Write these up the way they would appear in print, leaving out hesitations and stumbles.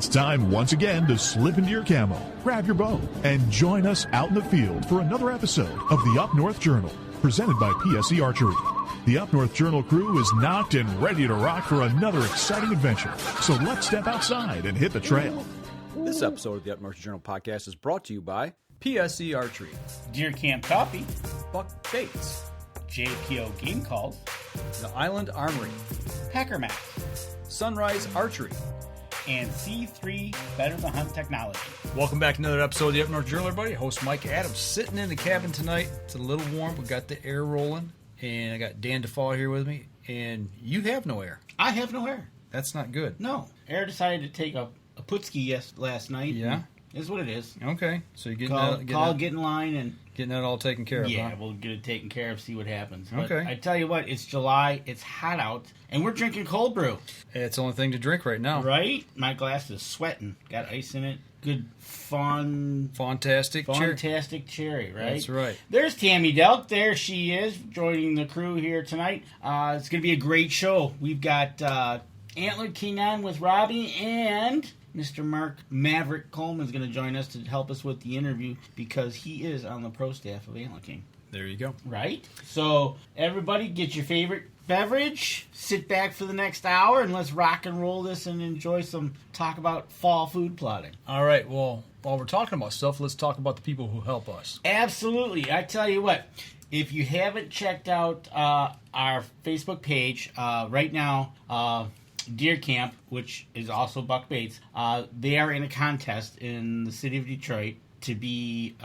time once again to slip into your camo, grab your bow, and join us out in the field for another episode of the Up North Journal, presented by PSE Archery. The Up North Journal crew is knocked and ready to rock for another exciting adventure. So let's step outside and hit the trail. This episode of the Up North Journal podcast is brought to you by PSE Archery, Deer Camp Coffee, Buck Baits, JPO Game Calls, The Island Armory, Hacker Max, Sunrise Archery, and C3 Better the Hunt Technology. Welcome back to another episode of the Up North Journal, everybody. Host Mike Adams sitting in the cabin tonight. It's a little warm. We got the air rolling, and I got Dan DeFaul here with me. And you have no air. I have no air. That's not good. No. Air decided to take a putski last night. Yeah. Is what it is. Okay. So you're get in line and getting that all taken care of. Yeah, huh? we'll get it taken care of, see what happens. But okay. I tell you what, it's July, it's hot out, and we're drinking cold brew. It's the only thing to drink right now. Right? My glass is sweating. Got ice in it. Good Fantastic cherry, right? That's right. There's Tammy Delk. There she is, joining the crew here tonight. It's going to be a great show. We've got Antler King on with Robie, and Mr. Mark Maverick Coleman is going to join us to help us with the interview because he is on the pro staff of Antler King. There you go. Right? So, everybody get your favorite beverage, sit back for the next hour, and let's rock and roll this and enjoy some talk about fall food plotting. All right. Well, while we're talking about stuff, let's talk about the people who help us. Absolutely. I tell you what, if you haven't checked out our Facebook page, right now, Deer Camp, which is also Buck Baits, they are in a contest in the city of Detroit to be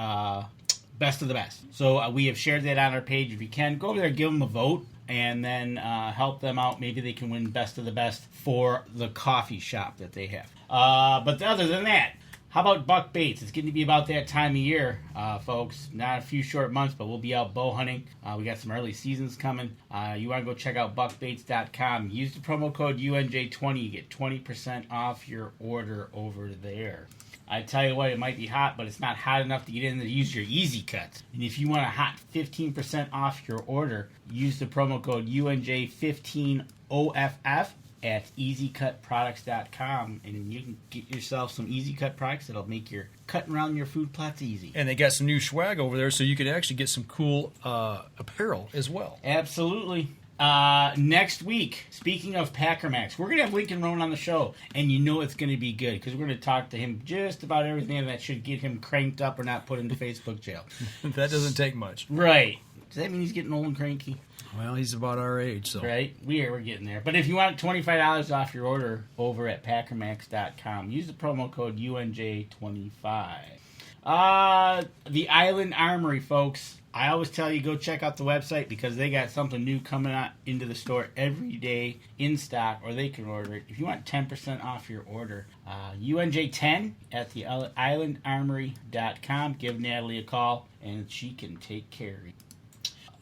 best of the best. So we have shared that on our page. If you can, go over there, give them a vote, and then help them out. Maybe they can win best of the best for the coffee shop that they have. But other than that, how about Buck Baits? It's going to be about that time of year, folks. Not a few short months, but we'll be out bow hunting. We got some early seasons coming. You want to go check out buckbaits.com. Use the promo code UNJ20. You get 20% off your order over there. I tell you what, it might be hot, but it's not hot enough to get in there to use your Easy Cuts. And if you want a hot 15% off your order, use the promo code UNJ15OFF at easycutproducts.com, and you can get yourself some Easy Cut products that'll make your cutting around your food plots easy. And they got some new swag over there, so you could actually get some cool apparel as well. Absolutely. Next week, speaking of Packer Max, we're going to have Lincoln Roan on the show, and you know it's going to be good, because we're going to talk to him just about everything that should get him cranked up or not put into Facebook jail. That doesn't take much. Right. Does that mean he's getting old and cranky? Well, he's about our age, so. Right? We're getting there. But if you want $25 off your order over at packermax.com, use the promo code UNJ25. The Island Armory, folks. I always tell you, go check out the website because they got something new coming out into the store every day in stock, or they can order it. If you want 10% off your order, UNJ10 at the islandarmory.com. Give Natalie a call, and she can take care of you.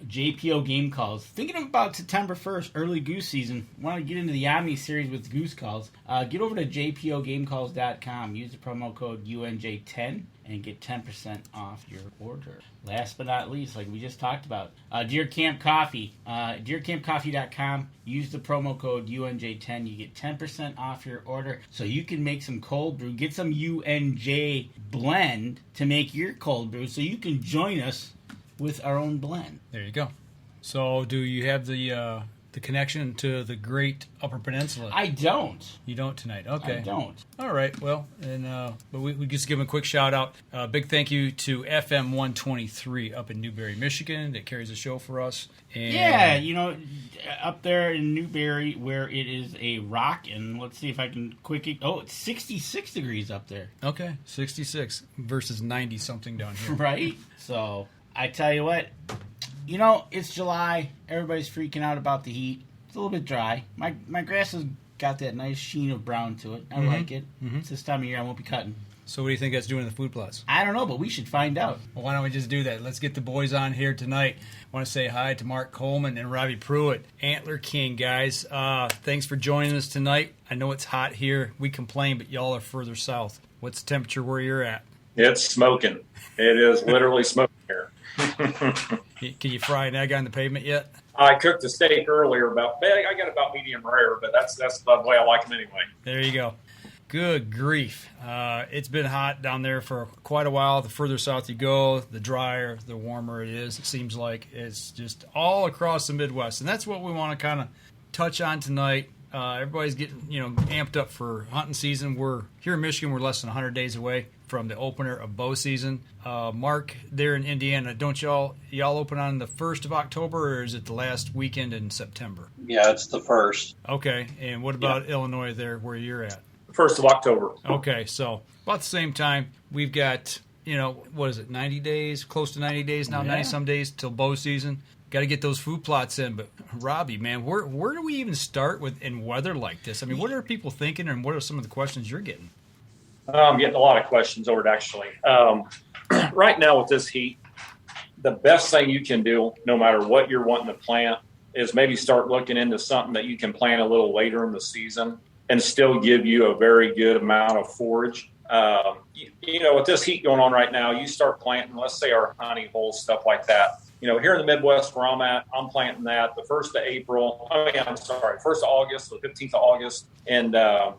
JPO Game Calls. Thinking about September 1st, early goose season. Want to get into the Omni series with goose calls. Get over to jpogamecalls.com. Use the promo code UNJ10 and get 10% off your order. Last but not least, like we just talked about, Deer Camp Coffee. DeerCampCoffee.com. Use the promo code UNJ10. You get 10% off your order so you can make some cold brew. Get some UNJ blend to make your cold brew so you can join us with our own blend. There you go. So, do you have the connection to the Great Upper Peninsula? I don't. You don't tonight. Okay. I don't. All right. Well, and but we just give them a quick shout out. Big thank you to FM 123 up in Newberry, Michigan, that carries the show for us. And yeah, you know, up there in Newberry where it is a rock, and let's see if I can quickly. Oh, it's 66 degrees up there. Okay, 66 versus 90 something down here. Right. So I tell you what. You know, it's July. Everybody's freaking out about the heat. It's a little bit dry. My grass has got that nice sheen of brown to it. I like it. It's this time of year I won't be cutting. So what do you think that's doing to the food plots? I don't know, but we should find out. Well, why don't we just do that? Let's get the boys on here tonight. I want to say hi to Mark Coleman and Robie Pruitt, Antler King, guys. Thanks for joining us tonight. I know it's hot here. We complain, but y'all are further south. What's the temperature where you're at? It's smoking. It is literally smoking here. Can you fry an egg on the pavement yet? I cooked a steak earlier. I got about medium rare, but that's the way I like them anyway. There you go. Good grief. It's been hot down there for quite a while. The further south you go, the drier, the warmer it is. It seems like it's just all across the Midwest. And that's what we want to kind of touch on tonight. Everybody's getting, amped up for hunting season. We're here in Michigan. We're less than 100 days away from the opener of bow season. Mark, there in Indiana, don't y'all open on the 1st of October, or is it the last weekend in September? Yeah, it's the 1st. Okay. And what about Illinois there, where you're at? 1st of October. Okay, so about the same time, we've got, 90 days, close to 90 days now, 90-some days till bow season. Got to get those food plots in. But, Robbie, man, where do we even start in weather like this? I mean, what are people thinking, and what are some of the questions you're getting? I'm getting a lot of questions over it, actually. Right now with this heat, the best thing you can do, no matter what you're wanting to plant, is maybe start looking into something that you can plant a little later in the season and still give you a very good amount of forage. With this heat going on right now, you start planting, let's say our honey holes, stuff like that. Here in the Midwest where I'm at, I'm planting that the 1st of August, the 15th of August. And, a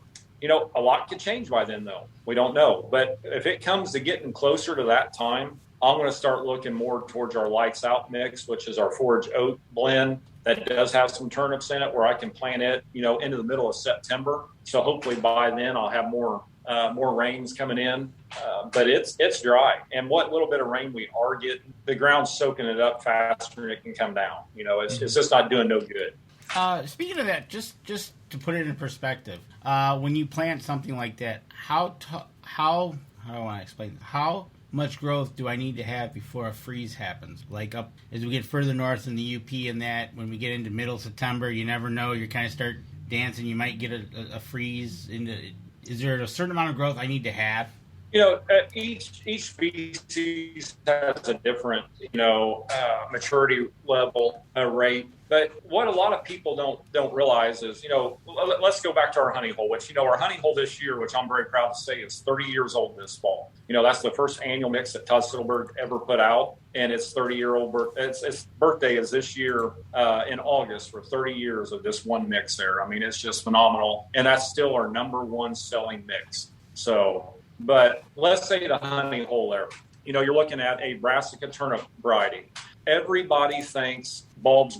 lot could change by then, though. We don't know. But if it comes to getting closer to that time, I'm going to start looking more towards our Lights Out mix, which is our forage oat blend that does have some turnips in it, where I can plant it, into the middle of September. So hopefully by then I'll have more rains coming in. But it's dry. And what little bit of rain we are getting, the ground's soaking it up faster than it can come down. It's just not doing no good. Speaking of that, just to put it in perspective, when you plant something like that, how do I want to explain? How much growth do I need to have before a freeze happens? Like up as we get further north in the UP and that, when we get into middle September, you never know. You kind of start dancing. You might get a freeze. Is there a certain amount of growth I need to have? Each species has a different, maturity level rate. But what a lot of people don't realize is, let's go back to our honey hole, which, our honey hole this year, which I'm very proud to say is 30 years old this fall. That's the first annual mix that Todd Siddleberg ever put out. And its 30-year-old its birthday is this year in August for 30 years of this one mix there. I mean, it's just phenomenal. And that's still our number one selling mix. So, but let's say the honey hole there, you're looking at a brassica turnip variety. Everybody thinks bulbs,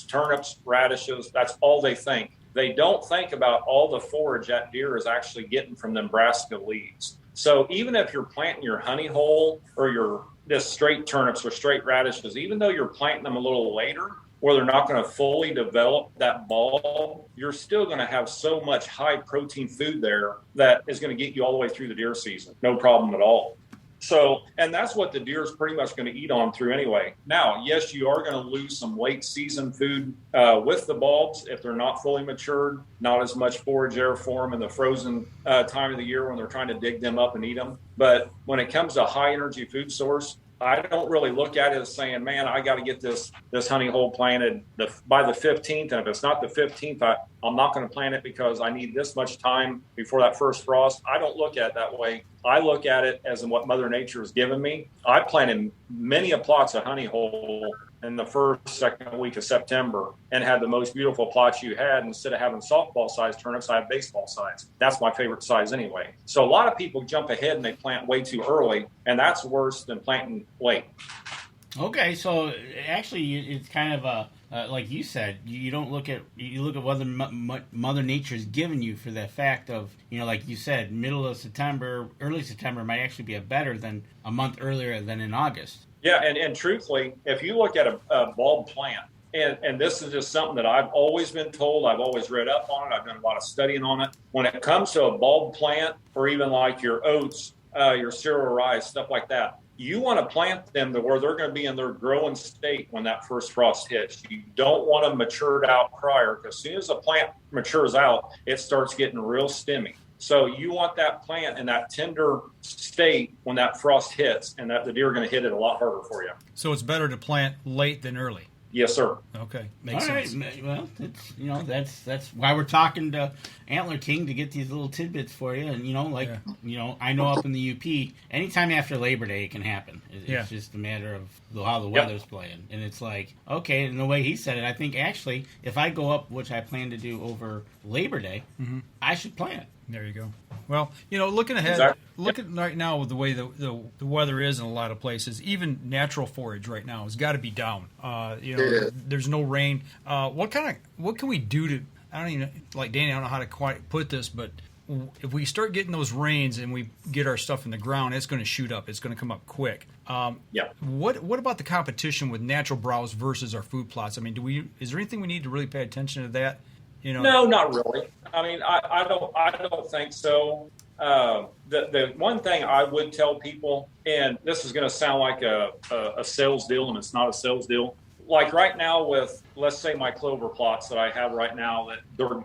turnips, radishes. That's all they think. They don't think about all the forage that deer is actually getting from them brassica leaves. So even if you're planting your honey hole or your just straight turnips or straight radishes, even though you're planting them a little later, where they're not going to fully develop that bulb, you're still going to have so much high protein food there that is going to get you all the way through the deer season. No problem at all. So, and that's what the deer is pretty much going to eat on through anyway. Now, yes, you are going to lose some late season food with the bulbs if they're not fully matured, not as much forage there for them in the frozen time of the year when they're trying to dig them up and eat them. But when it comes to high energy food source, I don't really look at it as saying, man, I got to get this honey hole planted by the 15th. And if it's not the 15th, I'm not going to plant it because I need this much time before that first frost. I don't look at it that way. I look at it as in what Mother Nature has given me. I planted many plots of honey hole in the second week of September and had the most beautiful plots you had. Instead of having softball size turnips, I have baseball size. That's my favorite size anyway. So a lot of people jump ahead and they plant way too early, and that's worse than planting late. Okay, so actually it's kind of like you said, you look at what Mother Nature's given you for the fact of, like you said, middle of September, early September might actually be better than a month earlier than in August. Yeah, and truthfully, if you look at a bulb plant, and this is just something that I've always been told, I've always read up on it, I've done a lot of studying on it. When it comes to a bulb plant, or even like your oats, your cereal rice, stuff like that, you want to plant them to where they're going to be in their growing state when that first frost hits. You don't want them matured out prior, because as soon as the plant matures out, it starts getting real stemmy. So you want that plant in that tender state when that frost hits, and that the deer are going to hit it a lot harder for you. So it's better to plant late than early. Yes, sir. Okay, makes sense. All right, well, that's why we're talking to Antler King, to get these little tidbits for you. And I know up in the UP, anytime after Labor Day it can happen. It's just a matter of how the weather's playing, and it's like, okay. And the way he said it, I think actually, if I go up, which I plan to do over Labor Day, I should plant. There you go. Well, looking ahead, Exactly. looking right now with the way the weather is in a lot of places, even natural forage right now has got to be down. There's no rain. What can we do to? I don't even like Danny. I don't know how to quite put this, but if we start getting those rains and we get our stuff in the ground, it's going to shoot up. It's going to come up quick. Yeah. What about the competition with natural browse versus our food plots? I mean, is there anything we need to really pay attention to that? No, not really. I mean, I don't think so. The one thing I would tell people, and this is going to sound like a sales deal, and it's not a sales deal. Like right now with, let's say, my clover plots that I have right now, that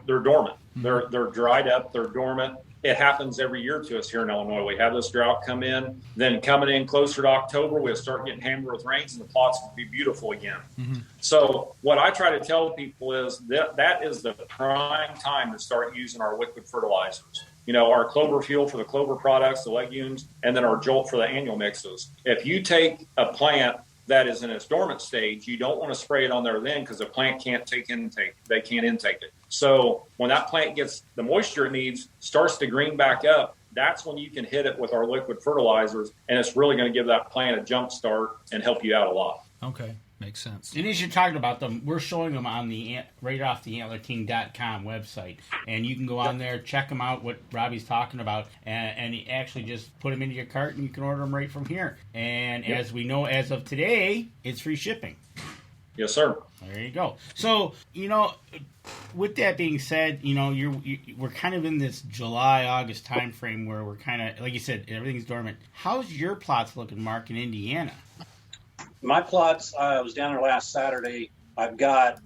they're dormant. Mm-hmm. They're dried up. They're dormant. It happens every year to us here in Illinois. We have this drought come in. Then coming in closer to October, we'll start getting hammered with rains, and the plots will be beautiful again. Mm-hmm. So what I try to tell people is that is the prime time to start using our liquid fertilizers. Our clover fuel for the clover products, the legumes, and then our jolt for the annual mixes. If you take a plant that is in its dormant stage, you don't want to spray it on there then, because the plant can't intake it. So when that plant gets the moisture it needs, starts to green back up, that's when you can hit it with our liquid fertilizers, and it's really going to give that plant a jump start and help you out a lot. Okay, makes sense. And as you're talking about them, we're showing them on right off the AntlerKing.com website, and you can go on there, check them out, what Robbie's talking about, and you actually just put them into your cart, and you can order them right from here. And as we know, as of today, it's free shipping. Yes, sir. There you go. So, with that being said, we're kind of in this July, August time frame where we're kind of, like you said, everything's dormant. How's your plots looking, Mark, in Indiana? My plots, I was down there last Saturday. I've got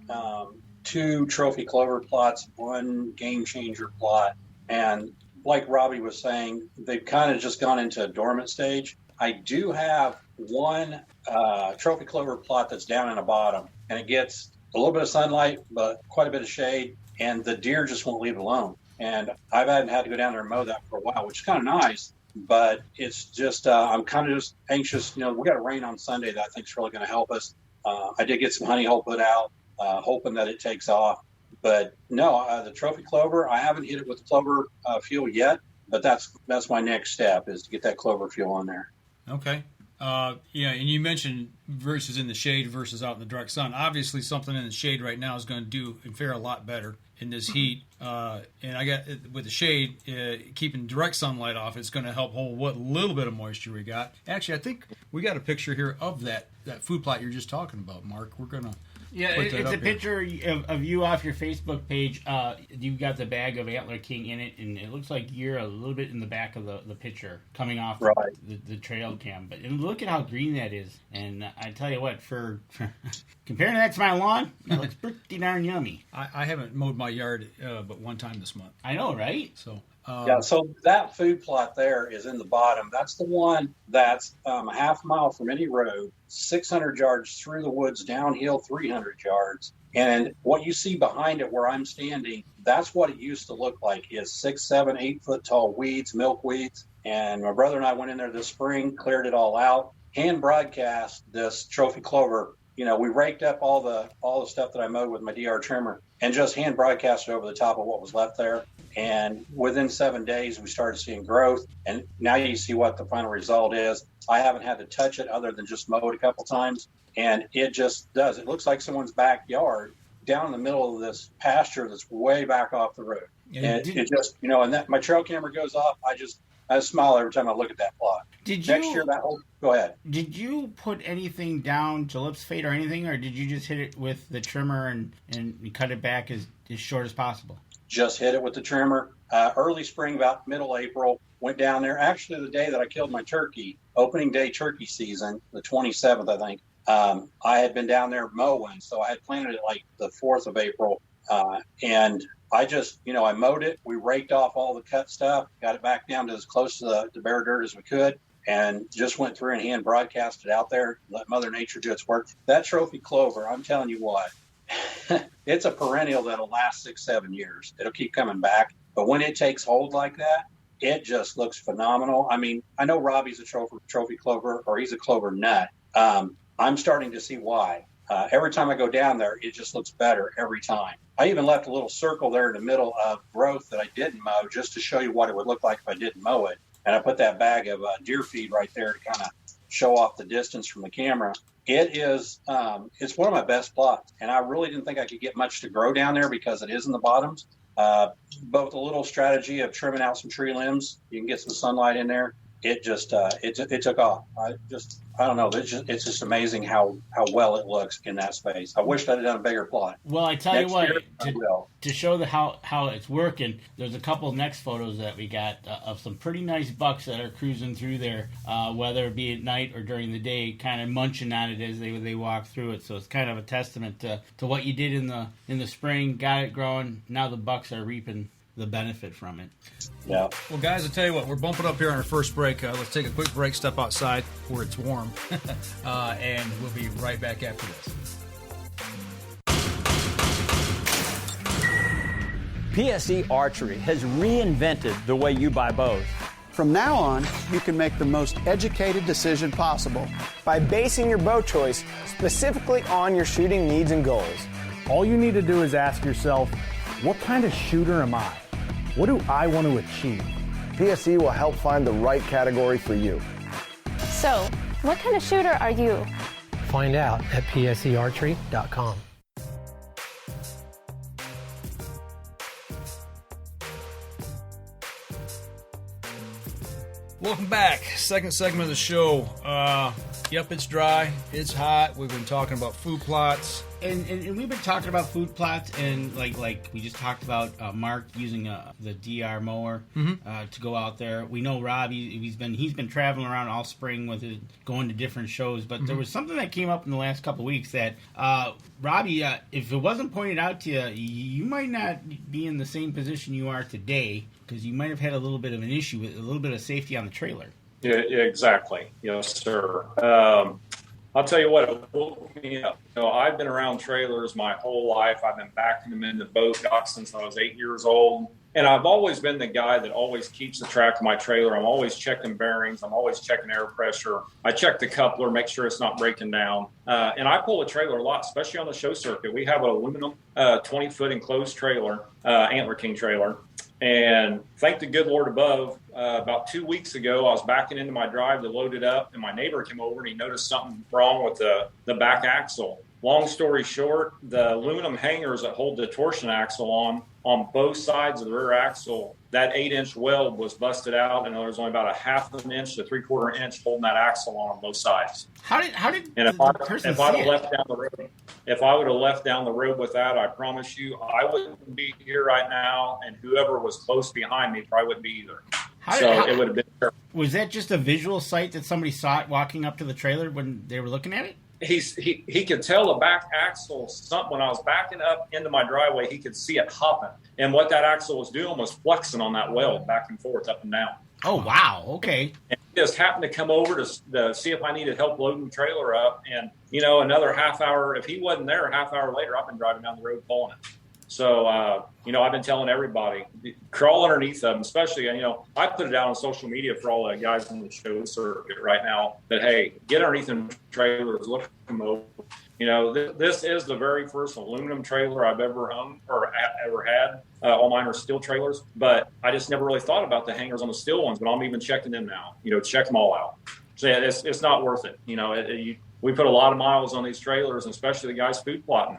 2 trophy clover plots, 1 game changer plot. And like Robbie was saying, they've kind of just gone into a dormant stage. I do have 1 trophy clover plot that's down in the bottom, and it gets a little bit of sunlight, but quite a bit of shade, and the deer just won't leave it alone. And I haven't had to go down there and mow that for a while, which is kind of nice, but it's just, I'm kind of just anxious. We got a rain on Sunday that I think is really going to help us. I did get some honey hole put out, hoping that it takes off. But no, the trophy clover, I haven't hit it with the clover fuel yet, but that's my next step, is to get that clover fuel on there. Okay. And you mentioned versus in the shade versus out in the direct sun. Obviously, something in the shade right now is going to do and fare a lot better in this heat. And I got with the shade, keeping direct sunlight off, it's going to help hold what little bit of moisture we got. Actually, I think we got a picture here of that food plot you're just talking about, Mark. We're going to. Yeah, it's a picture of you off your Facebook page. You've got the bag of Antler King in it, and it looks like you're a little bit in the back of the picture coming off the trail cam. But look at how green that is. And I tell you what, for comparing that to my lawn, that looks pretty darn yummy. I haven't mowed my yard but one time this month. I know, right? So. So that food plot there is in the bottom. That's the one that's a half mile from any road, 600 yards through the woods, downhill 300 yards. And what you see behind it where I'm standing, that's what it used to look like, is 6, 7, 8 foot tall weeds, milkweeds. And my brother and I went in there this spring, cleared it all out, hand broadcast this trophy clover. We raked up all the stuff that I mowed with my DR trimmer and just hand broadcast it over the top of what was left there. And within 7 days, we started seeing growth. And now you see what the final result is. I haven't had to touch it other than just mow it a couple times. And it just does. It looks like someone's backyard down in the middle of this pasture that's way back off the road. And it just, and that my trail camera goes off. I smile every time I look at that plot. Next year, go ahead. Did you put anything down, Jalip's fade or anything, or did you just hit it with the trimmer and cut it back as short as possible? Just hit it with the trimmer. Early spring, about middle April, went down there. Actually, the day that I killed my turkey, opening day turkey season, the 27th, I think, I had been down there mowing. So I had planted it like the 4th of April. And I just, I mowed it. We raked off all the cut stuff, got it back down to as close to the bare dirt as we could, and just went through and hand broadcasted out there, let Mother Nature do its work. That trophy clover, I'm telling you what, it's a perennial that'll last 6, 7 years. It'll keep coming back. But when it takes hold like that, it just looks phenomenal. I mean, I know Robbie's a trophy clover, or he's a clover nut. I'm starting to see why. Every time I go down there, it just looks better every time. I even left a little circle there in the middle of growth that I didn't mow just to show you what it would look like if I didn't mow it. And I put that bag of deer feed right there to kind of show off the distance from the camera. It is, it's one of my best plots. And I really didn't think I could get much to grow down there because it is in the bottoms. But with a little strategy of trimming out some tree limbs, you can get some sunlight in there. It just, it took off. I don't know. It's just amazing how well it looks in that space. I wish I'd done a bigger plot. Well, I tell you what, to show how it's working, there's a couple of next photos that we got of some pretty nice bucks that are cruising through there, whether it be at night or during the day, kind of munching on it as they walk through it. So it's kind of a testament to what you did in the spring, got it growing. Now the bucks are reaping the benefit from it. Yeah. Well, guys, I'll tell you what, we're bumping up here on our first break. Let's take a quick break, step outside where it's warm, and we'll be right back after this. PSE Archery has reinvented the way you buy bows. From now on, you can make the most educated decision possible by basing your bow choice specifically on your shooting needs and goals. All you need to do is ask yourself, what kind of shooter am I? What do I want to achieve? PSE will help find the right category for you. So, what kind of shooter are you? Find out at psearchery.com. Welcome back. Second segment of the show. Yep, it's dry. It's hot. We've been talking about food plots. And we've been talking about food plots, and like we just talked about Mark using the DR mower to go out there. We know Robbie, he's been traveling around all spring with it, going to different shows. But there was something that came up in the last couple of weeks that Robbie, if it wasn't pointed out to you, you might not be in the same position you are today, because you might have had a little bit of an issue with a little bit of safety on the trailer. Yeah, exactly. Yes, sir. I'll tell you what, it woke me up. I've been around trailers my whole life. I've been backing them into boat docks since I was 8 years old. And I've always been the guy that always keeps the track of my trailer. I'm always checking bearings. I'm always checking air pressure. I check the coupler, make sure it's not breaking down. And I pull a trailer a lot, especially on the show circuit. We have an aluminum 20-foot enclosed trailer, Antler King trailer. And thank the good Lord above, about 2 weeks ago, I was backing into my drive to load it up, and my neighbor came over and he noticed something wrong with the back axle. Long story short, the aluminum hangers that hold the torsion axle on both sides of the rear axle, that 8-inch weld was busted out, and there was only about a half of an inch to 3/4 inch holding that axle on both sides. How did and if I would have left down the road, if I would have left down the road with that, I promise you, I wouldn't be here right now, and whoever was close behind me probably wouldn't be either. It would have been terrible. Was that just a visual sight that somebody saw it walking up to the trailer when they were looking at it? He could tell the back axle, when I was backing up into my driveway, he could see it hopping. And what that axle was doing was flexing on that weld back and forth, up and down. Oh, wow. Okay. And he just happened to come over to see if I needed help loading the trailer up. And, another half hour, if he wasn't there, a half hour later, I've been driving down the road pulling it. So, I've been telling everybody, crawl underneath them, especially, I put it out on social media for all the guys in the show circuit right now that, hey, get underneath them trailers, look them over. This is the very first aluminum trailer I've ever owned or ever had. All mine are steel trailers, but I just never really thought about the hangers on the steel ones, but I'm even checking them now, check them all out. So, yeah, it's not worth it. We put a lot of miles on these trailers, especially the guys food plotting.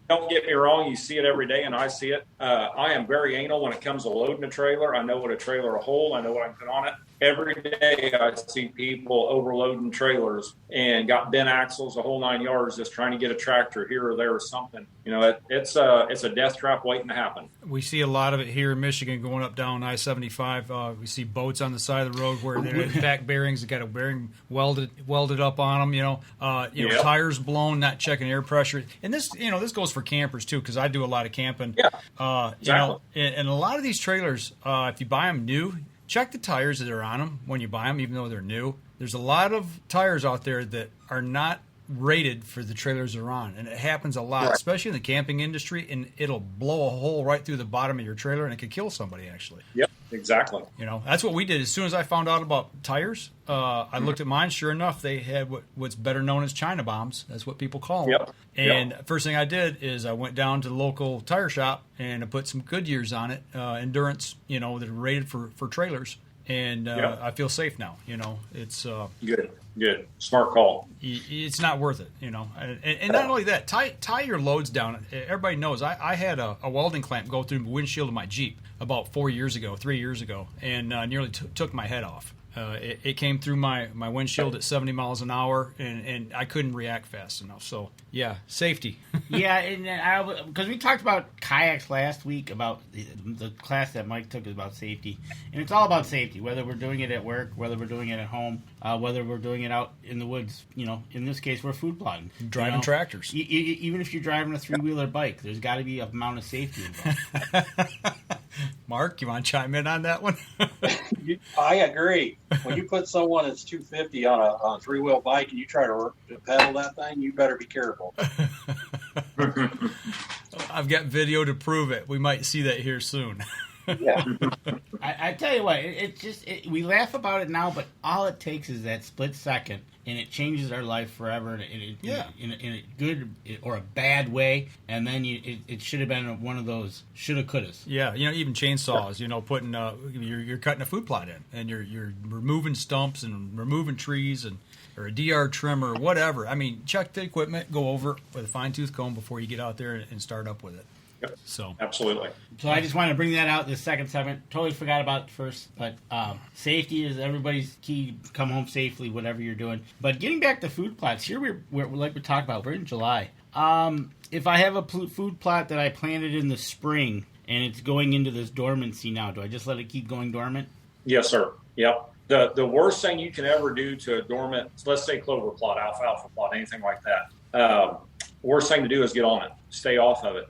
Don't get me wrong, you see it every day, and I see it. I am very anal when it comes to loading a trailer. I know what a trailer will hold. I know what I can put on it. Every day I see people overloading trailers and got bent axles, the whole 9 yards, just trying to get a tractor here or there or something. It's a death trap waiting to happen. We see a lot of it here in Michigan going up down I-75. We see boats on the side of the road where they have back bearings. They got a bearing welded up on them. Tires blown, not checking air pressure. And this goes for campers too, because I do a lot of camping. Yeah, exactly. And a lot of these trailers, if you buy them new, check the tires that are on them when you buy them, even though they're new. There's a lot of tires out there that are not rated for the trailers they're on, and it happens a lot, especially in the camping industry, and it'll blow a hole right through the bottom of your trailer, and it could kill somebody, actually. Yep. exactly. You know, that's what we did. As soon as I found out about tires, I looked at mine. Sure enough, they had what's better known as China bombs. That's what people call them. Yep. And first thing I did is I went down to the local tire shop and I put some Goodyears on it, endurance, you know, that are rated for trailers. And I feel safe now. You know, it's good, smart call. It's not worth it, you know. And not only that, tie your loads down. Everybody knows I had a welding clamp go through the windshield of my Jeep about 3 years ago, and nearly took my head off. It came through my windshield at 70 miles an hour, and I couldn't react fast enough. So, yeah, safety. Yeah, and because we talked about kayaks last week, about the class that Mike took is about safety. And it's all about safety, whether we're doing it at work, whether we're doing it at home, whether we're doing it out in the woods. You know, in this case, we're food plotting. Driving tractors. Even if you're driving a three-wheeler bike, there's got to be an amount of safety involved. Mark, you want to chime in on that one? I agree. When you put someone that's 250 on a three-wheel bike and you try to pedal that thing, you better be careful. I've got video to prove it. We might see that here soon. Yeah. I tell you what, we laugh about it now, but all it takes is that split second, and it changes our life forever in a good or a bad way. And then it should have been one of those shoulda couldas. Yeah, you know, even chainsaws. You know, putting you're cutting a food plot in, and you're removing stumps and removing trees or a DR trimmer or whatever. I mean, check the equipment, go over it with a fine tooth comb before you get out there and start up with it. Yep. So absolutely. So I just want to bring that out this second segment. Totally forgot about it first, but safety is everybody's key. Come home safely, whatever you're doing. But getting back to food plots, here we're like we talked about. We're in July. If I have a food plot that I planted in the spring and it's going into this dormancy now, do I just let it keep going dormant? Yes, sir. Yep. The worst thing you can ever do to a dormant, let's say clover plot, alfalfa plot, anything like that. Worst thing to do is get on it. Stay off of it.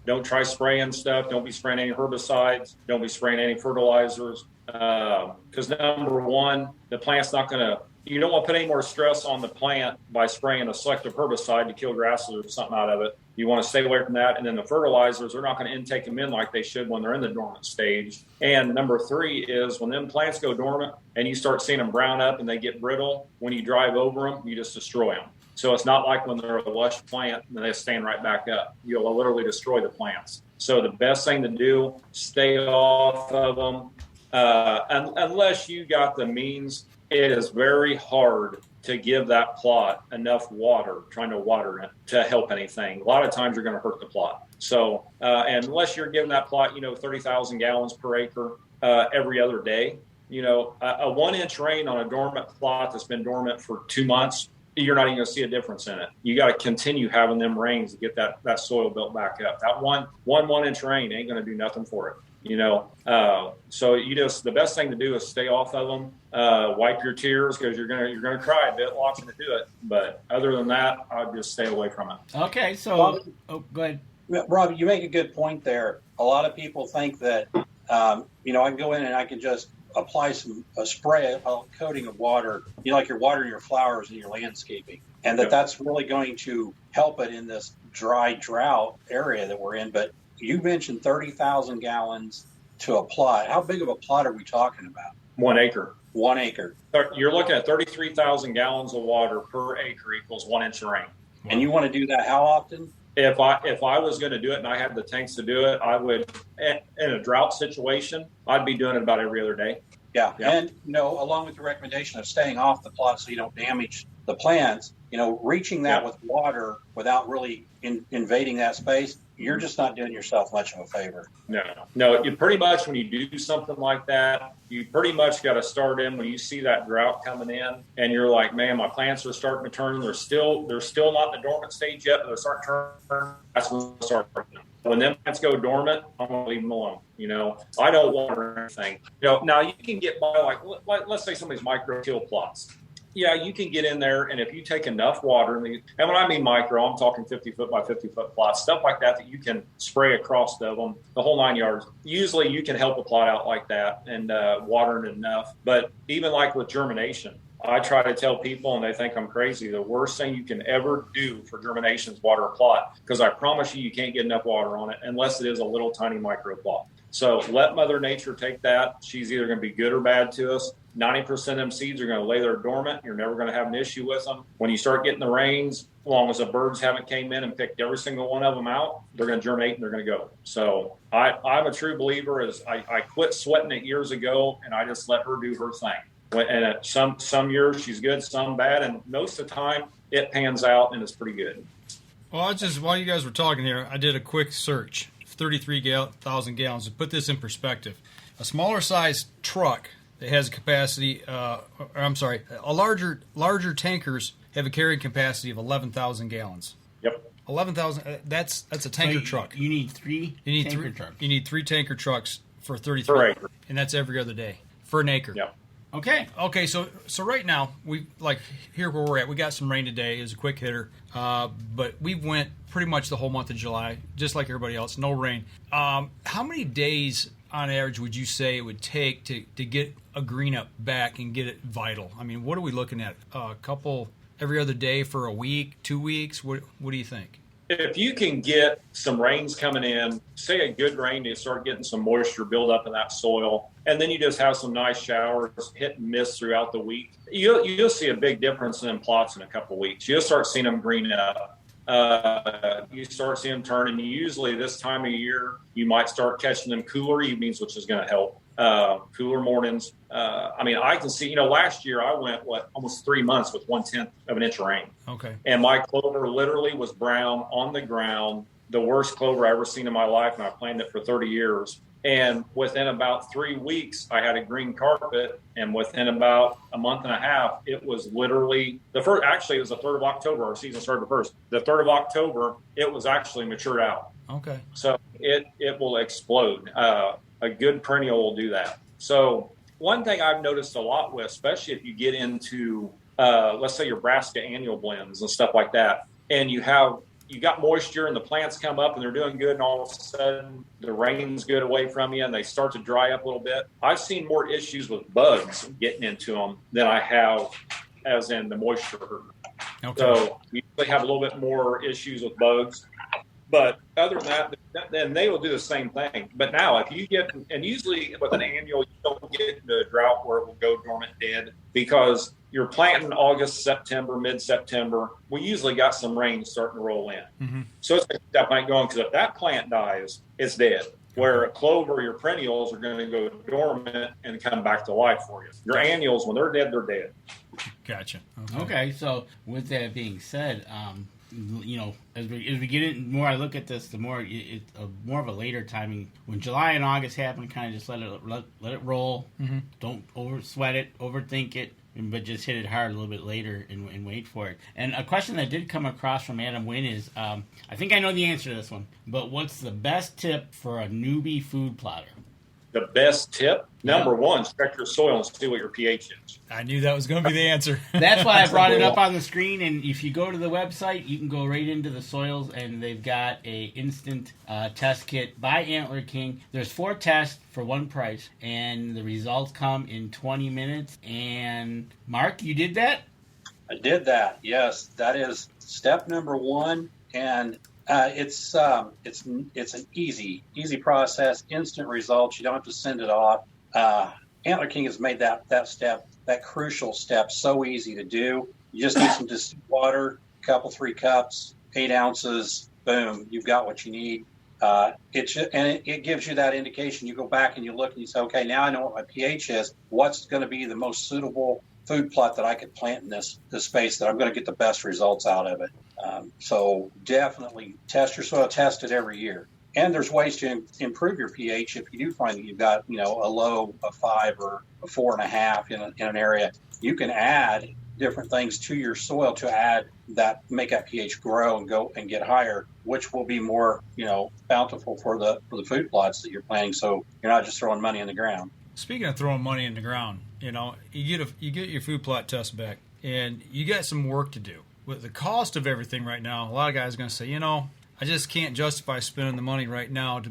Don't try spraying stuff. Don't be spraying any herbicides. Don't be spraying any fertilizers. Because number one, the plant's not going to, you don't want to put any more stress on the plant by spraying a selective herbicide to kill grasses or something out of it. You want to stay away from that. And then the fertilizers, they're not going to intake them in like they should when they're in the dormant stage. And number three is when them plants go dormant and you start seeing them brown up and they get brittle, when you drive over them, you just destroy them. So it's not like when they're a lush plant and they stand right back up. You'll literally destroy the plants. So the best thing to do, stay off of them. Unless you got the means, it is very hard to give that plot enough water, trying to water it to help anything. A lot of times you're going to hurt the plot. So unless you're giving that plot, 30,000 gallons per acre every other day, a 1-inch rain on a dormant plot that's been dormant for 2 months, you're not even going to see a difference in it. You got to continue having them rains to get that soil built back up. That one inch rain ain't going to do nothing for it. So the best thing to do is stay off of them. Wipe your tears because you're gonna cry a bit watching it do it. But other than that, I'd just stay away from it. Okay, so go ahead, Robbie. You make a good point there. A lot of people think that I can go in and I can just apply a coating of water, like you're watering your flowers in your landscaping, and that's really going to help it in this dry drought area that we're in. But you mentioned 30,000 gallons to a plot. How big of a plot are we talking about? 1 acre. 1 acre. You're looking at 33,000 gallons of water per acre equals 1 inch of rain. And you want to do that how often? If I was going to do it and I had the tanks to do it, I would, in a drought situation, I'd be doing it about every other day. Yeah. And, along with the recommendation of staying off the plot so you don't damage the plants, reaching that with water without really invading that space, you're just not doing yourself much of a favor. No. You pretty much, when you do something like that, you pretty much got to start in when you see that drought coming in and you're like, man, my plants are starting to turn. They're still not in the dormant stage yet, but they're starting to turn. That's when they start. When them plants go dormant, I'm going to leave them alone. I don't water anything. Now you can get by let's say somebody's micro-till plots. Yeah, you can get in there, and if you take enough water, and when I mean micro, I'm talking 50-foot by 50-foot plots, stuff like that you can spray across of them, the whole 9 yards. Usually you can help a plot out like that and water it enough. But even like with germination, I try to tell people, and they think I'm crazy, the worst thing you can ever do for germination is water a plot, because I promise you can't get enough water on it unless it is a little tiny micro plot. So let Mother Nature take that. She's either going to be good or bad to us. 90% of them seeds are going to lay there dormant. You're never going to have an issue with them. When you start getting the rains, as long as the birds haven't came in and picked every single one of them out, they're going to germinate and they're going to go. So I'm a true believer. I quit sweating it years ago, and I just let her do her thing. And some years she's good, some bad, and most of the time it pans out and it's pretty good. Well, while you guys were talking here, I did a quick search, 33,000 gallons. To put this in perspective, a smaller size truck that has a capacity, a larger tankers have a carrying capacity of 11,000 gallons. Yep. 11,000. That's a tanker truck. You need three tanker trucks. You need 3 tanker trucks for 33, per acre, and that's every other day for an acre. Yep. Okay. So right now we here where we're at. We got some rain today. It was a quick hitter, but we went pretty much the whole month of July, just like everybody else. No rain. How many days on average would you say it would take to get a green up back and get it vital? I mean, what are we looking at? A couple every other day for a week, 2 weeks? What do you think? If you can get some rains coming in, say a good rain, you start getting some moisture build up in that soil, and then you just have some nice showers, hit and miss throughout the week, you'll see a big difference in plots in a couple of weeks. You'll start seeing them green up. You start seeing them turn, and usually this time of year, you might start catching them cooler evenings, which is going to help. Cooler mornings. I can see, last year I went, almost 3 months with 1/10 of an inch of rain. Okay. And my clover literally was brown on the ground, the worst clover I ever seen in my life, and I planted it for 30 years. And within about 3 weeks, I had a green carpet, and within about a month and a half, it was literally it was the 3rd of October. Our season started the 1st. The 3rd of October, it was actually matured out. Okay. So it will explode. A good perennial will do that. So one thing I've noticed a lot with, especially if you get into, let's say your brassica annual blends and stuff like that, and you got moisture and the plants come up and they're doing good, and all of a sudden the rain's good away from you and they start to dry up a little bit. I've seen more issues with bugs getting into them than I have as in the moisture. Okay. So you usually have a little bit more issues with bugs. But other than that, then they will do the same thing. But now if you get, and usually with an annual, you don't get into a drought where it will go dormant dead, because you're planting August, September, mid-September. We usually got some rain starting to roll in. Mm-hmm. So it's that plant going, because if that plant dies, it's dead. Where a clover, your perennials are going to go dormant and come back to life for you. Your annuals, when they're dead, they're dead. Gotcha. Okay, so with that being said, as we get in more, I look at this, the more it's more of a later timing. When July and August happen, kind of just let it roll. Mm-hmm. Don't over sweat it, overthink it, but just hit it hard a little bit later and wait for it. And a question that did come across from Adam Wynn is, I think I know the answer to this one, but what's the best tip for a newbie food plotter? The best tip? Number one, check your soil and see what your pH is. I knew that was going to be the answer. That's why I brought it up on the screen. And if you go to the website, you can go right into the soils, and they've got a instant test kit by Antler King. There's 4 tests for one price, and the results come in 20 minutes. And Mark, you did that? I did that. Yes, that is step number 1, and it's an easy process, instant results. You don't have to send it off. Antler King has made that step, that crucial step, so easy to do. You just need some distilled water, a couple, 3 cups, 8 ounces. Boom, you've got what you need. It gives you that indication. You go back and you look and you say, okay, now I know what my pH is. What's going to be the most suitable food plot that I could plant in this space that I'm going to get the best results out of it. So definitely test your soil, test it every year. And there's ways to improve your pH if you do find that you've got, a low, a 5 or a 4.5 in an area. You can add different things to your soil to make that pH grow and go and get higher, which will be more, bountiful for the food plots that you're planting. So you're not just throwing money in the ground. Speaking of throwing money in the ground, you get your food plot test back, and you got some work to do. With the cost of everything right now, a lot of guys are going to say, I just can't justify spending the money right now to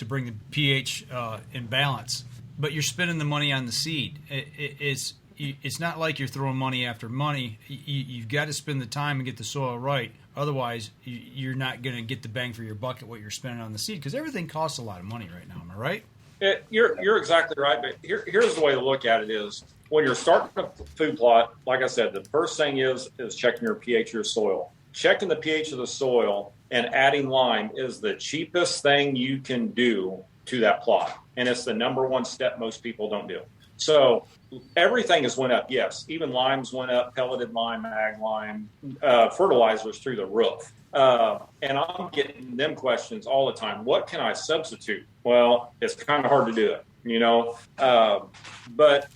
bring the pH in balance. But you're spending the money on the seed. It's it's not like you're throwing money after money. You've got to spend the time and get the soil right. Otherwise, you're not going to get the bang for your buck at what you're spending on the seed, because everything costs a lot of money right now. Am I right? You're exactly right. But here's the way to look at it is, when you're starting a food plot, like I said, the first thing is checking your pH of your soil. Checking the pH of the soil and adding lime is the cheapest thing you can do to that plot. And it's the number one step most people don't do. So everything has went up, yes. Even limes went up, pelleted lime, ag lime, fertilizers through the roof. And I'm getting them questions all the time. What can I substitute? Well, it's kind of hard to do it, but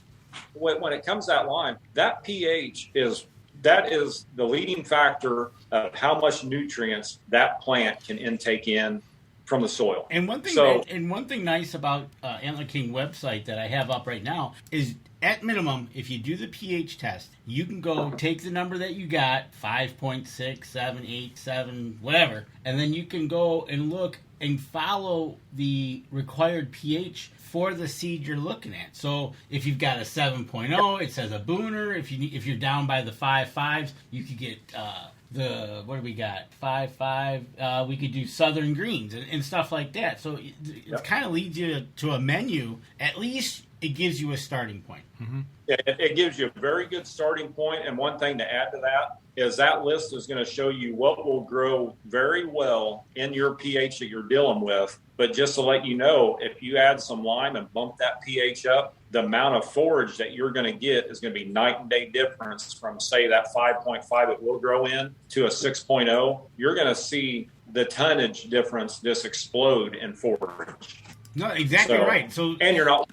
when it comes to that lime, that pH is the leading factor of how much nutrients that plant can intake in from the soil. And one thing nice about Antler King website that I have up right now is, at minimum, if you do the pH test, you can go take the number that you got, 5.6, 7, 8, 7, whatever, and then you can go and look and follow the required pH for the seed you're looking at. So if you've got a 7.0, it says a booner. If you're down by the 5.5s, you could get what do we got? 5.5. We could do Southern Greens and stuff like that. So it kind of leads you to a menu. At least it gives you a starting point. Mm-hmm. Yeah, it gives you a very good starting point. And one thing to add to that is that list is going to show you what will grow very well in your pH that you're dealing with. But just to let you know, if you add some lime and bump that pH up, the amount of forage that you're going to get is going to be night and day difference from, say, that 5.5 it will grow in to a 6.0. You're going to see the tonnage difference just explode in forage. No, exactly right. So, and you're not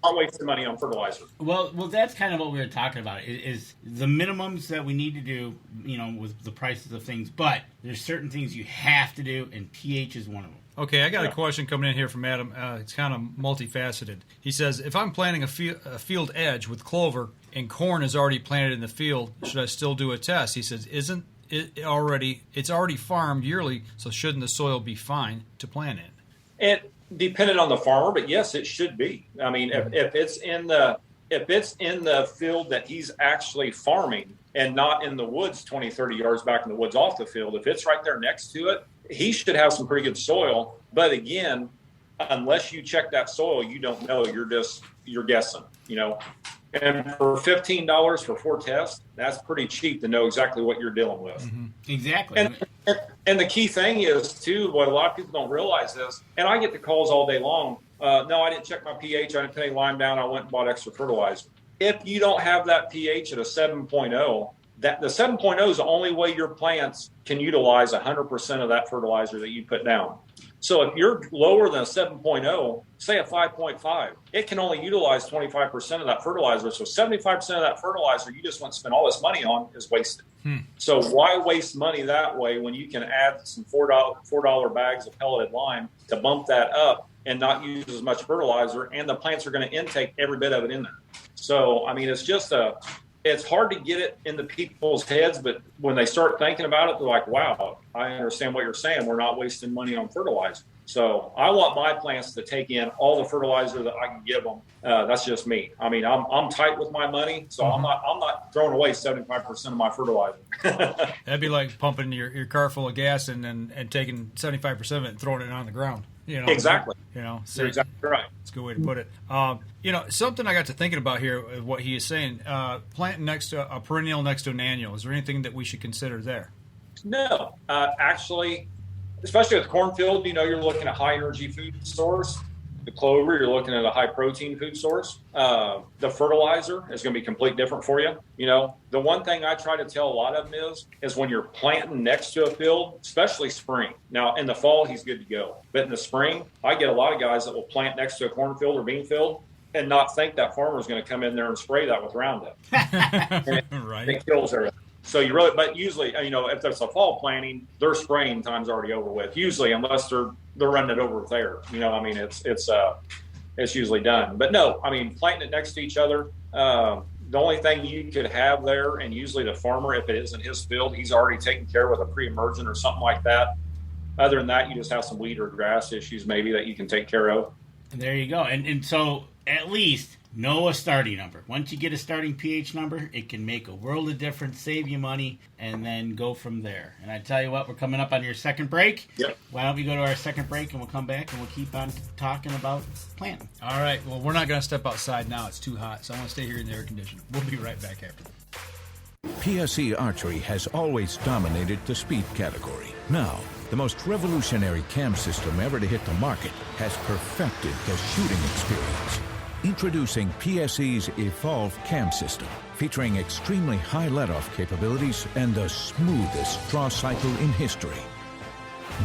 wasting money on fertilizer. Well, that's kind of what we were talking about. Is the minimums that we need to do, with the prices of things. But there's certain things you have to do, and pH is one of them. Okay, I got a question coming in here from Adam. It's kind of multifaceted. He says, if I'm planting a field edge with clover and corn is already planted in the field, should I still do a test? He says, isn't it already? It's already farmed yearly, so shouldn't the soil be fine to plant in? It depended on the farmer, but yes, it should be. I mean, if it's in the field that he's actually farming and not in the woods 20, 30 yards back in the woods off the field, if it's right there next to it, he should have some pretty good soil. But again, unless you check that soil, you don't know. You're guessing, And for $15 for 4 tests, that's pretty cheap to know exactly what you're dealing with. Mm-hmm. Exactly. And the key thing is, too, what a lot of people don't realize is, and I get the calls all day long, no, I didn't check my pH, I didn't put any lime down, I went and bought extra fertilizer. If you don't have that pH at a 7.0, the 7.0 is the only way your plants can utilize 100% of that fertilizer that you put down. So if you're lower than a 7.0, say a 5.5, it can only utilize 25% of that fertilizer. So 75% of that fertilizer you just want to spend all this money on is wasted. So why waste money that way when you can add some $4 bags of pelleted lime to bump that up and not use as much fertilizer, and the plants are going to intake every bit of it in there. So, I mean, it's hard to get it into people's heads, but when they start thinking about it, they're like, wow, I understand what you're saying. We're not wasting money on fertilizer. So I want my plants to take in all the fertilizer that I can give them. That's just me. I mean, I'm tight with my money, so I'm not throwing away 75% of my fertilizer. That'd be like pumping your car full of gas and taking 75% of it and throwing it on the ground. Exactly. So you're exactly right. That's a good way to put it. Something I got to thinking about here, what he is saying, planting next to a perennial next to an annual. Is there anything that we should consider there? No, actually, especially with cornfield, you're looking at high energy food source. The clover, you're looking at a high protein food source. The fertilizer is going to be completely different for you. The one thing I try to tell a lot of them is when you're planting next to a field, especially spring. Now, in the fall, he's good to go. But in the spring, I get a lot of guys that will plant next to a cornfield or bean field and not think that farmer is going to come in there and spray that with Roundup. Right. It kills everything. So but usually, if there's a fall planting, their spraying time's already over with. Usually, unless they're running it over there. It's usually done. But no, planting it next to each other. The only thing you could have there, and usually the farmer, if it isn't his field, he's already taken care of with a pre-emergent or something like that. Other than that, you just have some weed or grass issues maybe that you can take care of. And there you go. And so at least Know a starting number. Once you get a starting pH number, it can make a world of difference, save you money, and then go from there. And I tell you what, we're coming up on your second break. Yep. Why don't we go to our second break, and we'll come back, and we'll keep on talking about planting. All right. Well, we're not going to step outside now. It's too hot, so I want to stay here in the air conditioner. We'll be right back after this. PSE Archery has always dominated the speed category. Now, the most revolutionary cam system ever to hit the market has perfected the shooting experience. Introducing PSE's Evolve Cam System, featuring extremely high let-off capabilities and the smoothest draw cycle in history.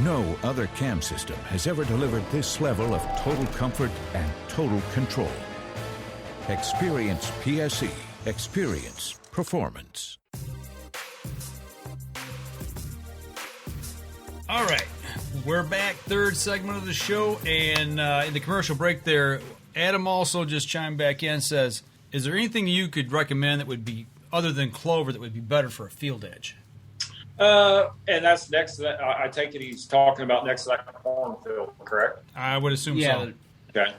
No other cam system has ever delivered this level of total comfort and total control. Experience PSE. Experience performance. All right. We're back. Third segment of the show. And in the commercial break there, Adam also just chimed back in and says, is there anything you could recommend that would be, other than Clover, that would be better for a field edge? And that's next to that. I take it he's talking about next to that cornfield, correct? I would assume so. Okay.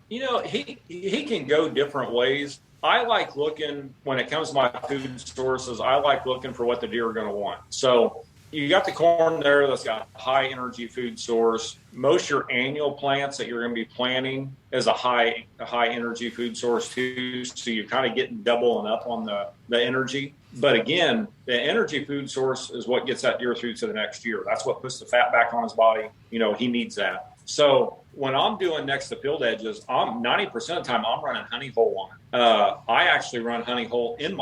He can go different ways. I like looking, when it comes to my food sources, I like looking for what the deer are going to want. So you got the corn there that's got a high energy food source. Most of your annual plants that you're going to be planting is a high energy food source too. So you're kind of getting doubling up on the energy. But again, the energy food source is what gets that deer through to the next year. That's what puts the fat back on his body. He needs that. So when I'm doing next to field edges, I'm 90% of the time I'm running honey hole on it. I actually run honey hole in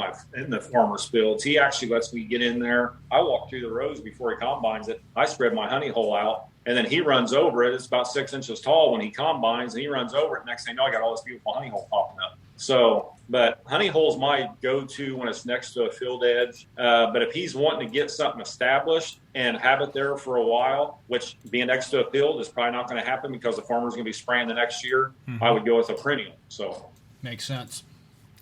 the farmer's fields. He actually lets me get in there. I walk through the rows before he combines it. I spread my honey hole out, and then he runs over it. It's about 6 inches tall when he combines, and he runs over it. Next thing you know, I got all this beautiful honey hole popping up. So, but honey hole's my go-to when it's next to a field edge. But if he's wanting to get something established and have it there for a while, which being next to a field is probably not going to happen because the farmer's going to be spraying the next year, I would go with a perennial. So makes sense.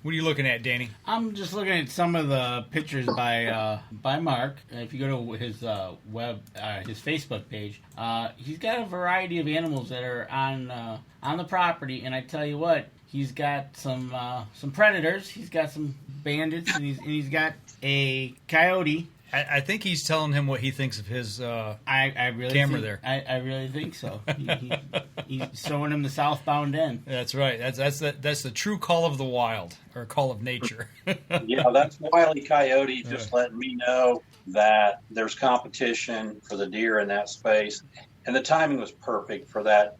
What are you looking at, Danny? I'm just looking at some of the pictures by Mark. If you go to his his Facebook page, he's got a variety of animals that are on the property, and I tell you what, he's got some predators. He's got some bandits, and he's got a coyote. I think he's telling him what he thinks of his I really camera think, there. I really think so. He's showing him the southbound end. That's right. That's the true call of the wild, or call of nature. Yeah, that's Wile E. Coyote just letting me know that there's competition for the deer in that space, and the timing was perfect for that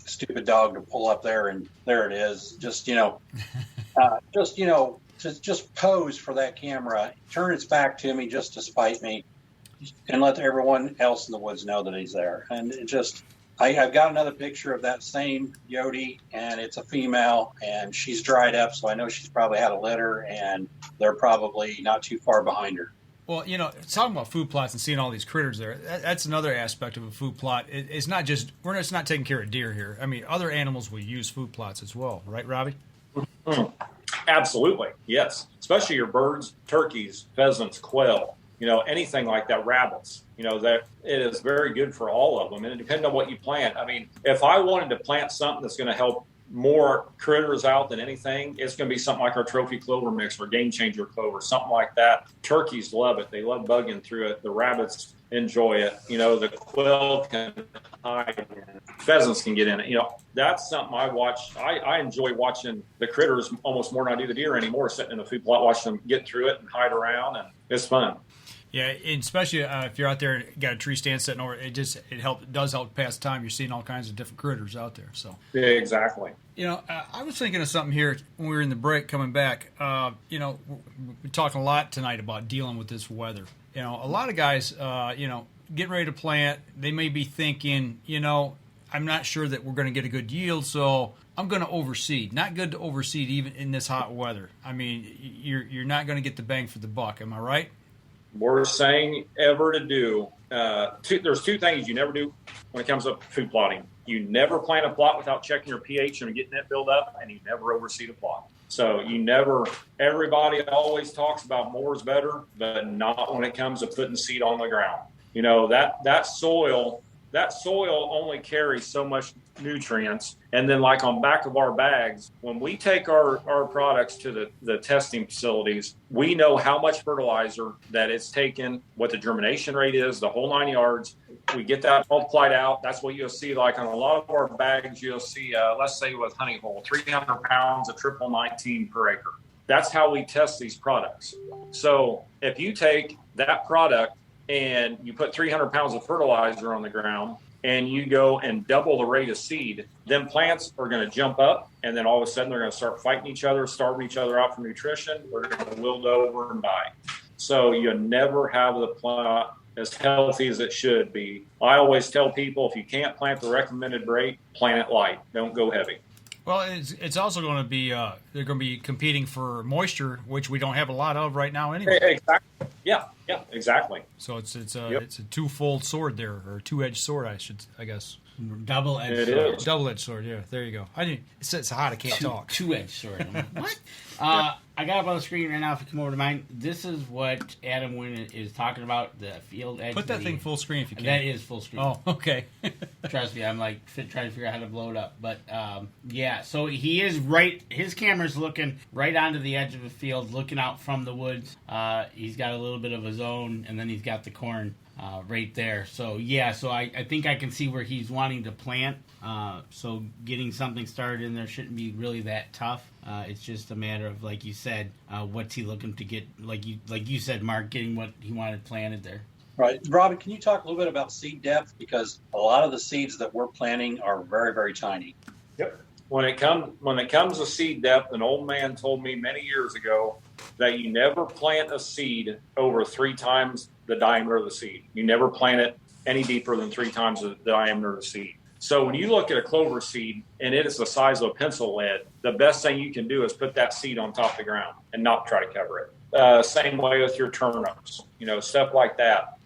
stupid dog to pull up there, and there it is. Just just pose for that camera, turn its back to me just to spite me, and let everyone else in the woods know that he's there. And it just, I've got another picture of that same Yodi, and it's a female, and she's dried up, so I know she's probably had a litter, and they're probably not too far behind her. Well, talking about food plots and seeing all these critters there, that's another aspect of a food plot. It's not just, we're just not taking care of deer here. I mean, other animals will use food plots as well, right, Robbie? Mm-hmm. Absolutely, yes. Especially your birds, turkeys, pheasants, quail, anything like that, rabbits. That it is very good for all of them. And it depends on what you plant. I mean, if I wanted to plant something that's going to help more critters out than anything, it's going to be something like our trophy clover mix or game changer clover, something like that. Turkeys love it. They love bugging through it. The rabbits enjoy it. The quail can hide in it. Pheasants can get in it. That's something I watch. I enjoy watching the critters almost more than I do the deer anymore, sitting in the food plot, watching them get through it and hide around, and it's fun. Yeah, and especially if you're out there and got a tree stand sitting over, it does help pass the time. You're seeing all kinds of different critters out there. So yeah, exactly. I was thinking of something here when we were in the break coming back. We're talking a lot tonight about dealing with this weather. A lot of guys, getting ready to plant, they may be thinking, I'm not sure that we're going to get a good yield, so I'm going to overseed. Not good to overseed even in this hot weather. I mean, you're not going to get the bang for the buck. Am I right? Worst thing ever to do. There's two things you never do when it comes to food plotting. You never plant a plot without checking your pH and getting it built up, and you never overseed a plot. So everybody always talks about more is better, but not when it comes to putting seed on the ground. That soil that soil only carries so much nutrients. And then like on back of our bags, when we take our products to the testing facilities, we know how much fertilizer that it's taken, what the germination rate is, the whole 9 yards. We get that multiplied out. That's what you'll see like on a lot of our bags. You'll see, let's say with honey hole, 300 pounds of triple 19 per acre. That's how we test these products. So if you take that product and you put 300 pounds of fertilizer on the ground and you go and double the rate of seed, then plants are going to jump up, and then all of a sudden they're going to start fighting each other, starving each other out for nutrition. They're going to wilt over and die. So you never have the plant as healthy as it should be. I always tell people, if you can't plant the recommended rate, plant it light. Don't go heavy. Well, it's also going to be they're going to be competing for moisture, which we don't have a lot of right now anyway. Exactly. Yeah, exactly. So it's a twofold sword there, or two-edged sword, I guess. Double-edged sword. Double-edged sword. Yeah, there you go. It's hot. I can't talk. Two-edged sword. What? I got up on the screen right now. If you come over to mine, this is what Adam Wynn is talking about. The field edge. Put that thing full screen if you can. That is full screen. Oh, okay. Trust me, I'm like trying to figure out how to blow it up. But yeah, so he is right. His camera's looking right onto the edge of the field, looking out from the woods. He's got a little bit of a zone, and then he's got the corn right there. So yeah, so I think I can see where he's wanting to plant. So getting something started in there shouldn't be really that tough. It's just a matter of, like you said, what's he looking to get? Like you said, Mark, getting what he wanted planted there. Right. Robin, can you talk a little bit about seed depth? Because a lot of the seeds that we're planting are very, very tiny. Yep. When it comes to seed depth, an old man told me many years ago that you never plant a seed over 3 times the diameter of the seed. You never plant it any deeper than 3 times the diameter of the seed. So when you look at a clover seed and it is the size of a pencil lead, the best thing you can do is put that seed on top of the ground and not try to cover it. Same way with your turnips, stuff like that.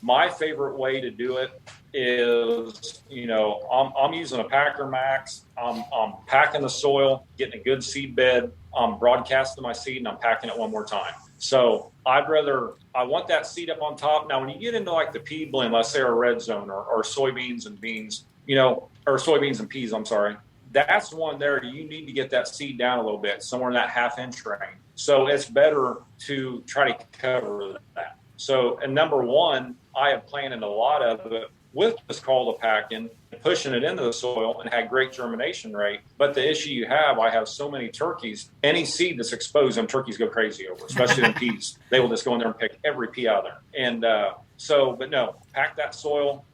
My favorite way to do it is, I'm using a Packer Max. I'm packing the soil, getting a good seed bed. I'm broadcasting my seed, and I'm packing it one more time. So I want that seed up on top. Now, when you get into like the pea blend, let's say our red zone or soybeans and beans, or soybeans and peas, I'm sorry. That's one there. You need to get that seed down a little bit, somewhere in that half-inch range. So it's better to try to cover that. So, and number one, I have planted a lot of it with this call to packing, pushing it into the soil, and had great germination rate. But the issue you have, I have so many turkeys, any seed that's exposed, them turkeys go crazy over, especially in peas. They will just go in there and pick every pea out of there. And but no, pack that soil,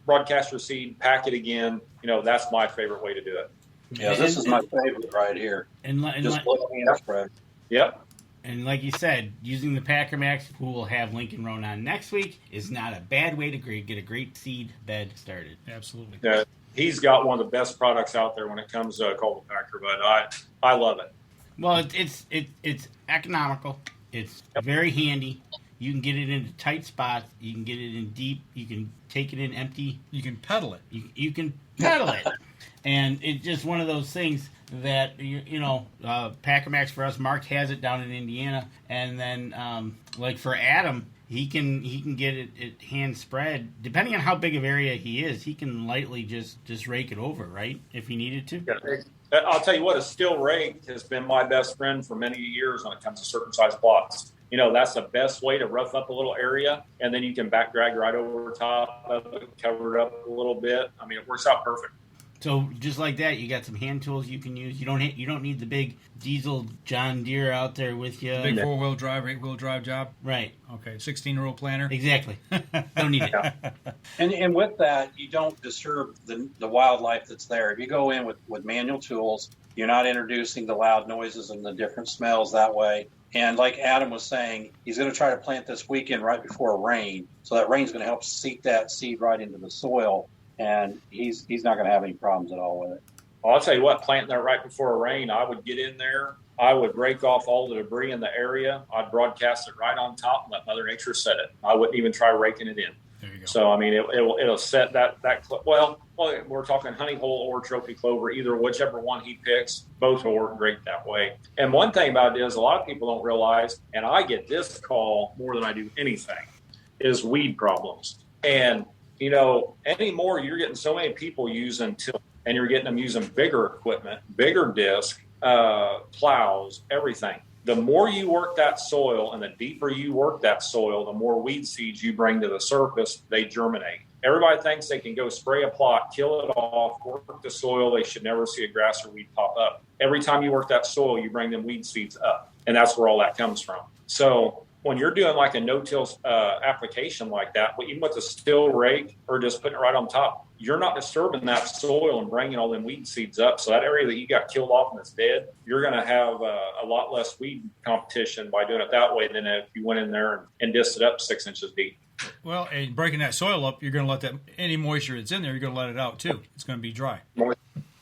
broadcast your seed, pack it again. That's my favorite way to do it. Yeah, this is my favorite right here. Just looking at spread. Yep. And like you said, using the Packer Max, who will have Lincoln Roan on next week, is not a bad way to get a great seed bed started. Absolutely. Yeah, he's got one of the best products out there when it comes to called the Packer, but I love it. Well, it's economical. It's very handy. You can get it into tight spots. You can get it in deep. You can take it in empty. You can pedal it. You can pedal it. And it's just one of those things that, Packer Max for us, Mark has it down in Indiana. And then, like for Adam, he can get it hand spread. Depending on how big of area he is, he can lightly just rake it over, right? If he needed to. Yeah, I'll tell you what, a steel rake has been my best friend for many years when it comes to certain size plots. That's the best way to rough up a little area, and then you can back drag right over top of it, cover it up a little bit. I mean, it works out perfect. So just like that, you got some hand tools you can use. You don't need the big diesel John Deere out there with you. Big 4-wheel drive, 8-wheel drive job. Right. Okay. 16-row planter. Exactly. Don't need it. And with that, you don't disturb the wildlife that's there. If you go in with manual tools, you're not introducing the loud noises and the different smells that way. And like Adam was saying, he's going to try to plant this weekend right before rain. So that rain's going to help seep that seed right into the soil. And he's not going to have any problems at all with it. Well, I'll tell you what, planting that right before a rain, I would get in there. I would rake off all the debris in the area. I'd broadcast it right on top and let Mother Nature set it. I wouldn't even try raking it in. There you go. So, I mean, it'll set that well, we're talking honey hole or trophy clover, whichever one he picks. Both will work great that way. And one thing about it is a lot of people don't realize, and I get this call more than I do anything, is weed problems. And Anymore you're getting so many people using till, and you're getting them using bigger equipment, bigger disc, plows, everything. The more you work that soil and the deeper you work that soil, the more weed seeds you bring to the surface, they germinate. Everybody thinks they can go spray a plot, kill it off, work the soil. They should never see a grass or weed pop up. Every time you work that soil, you bring them weed seeds up. And that's where all that comes from. So when you're doing like a no-till application like that, even with a still rake or just putting it right on top, you're not disturbing that soil and bringing all them weed seeds up. So that area that you got killed off and it's dead, you're going to have a lot less weed competition by doing it that way than if you went in there and dissed it up 6 inches deep. Well, and breaking that soil up, you're going to let that any moisture that's in there, you're going to let it out too. It's going to be dry.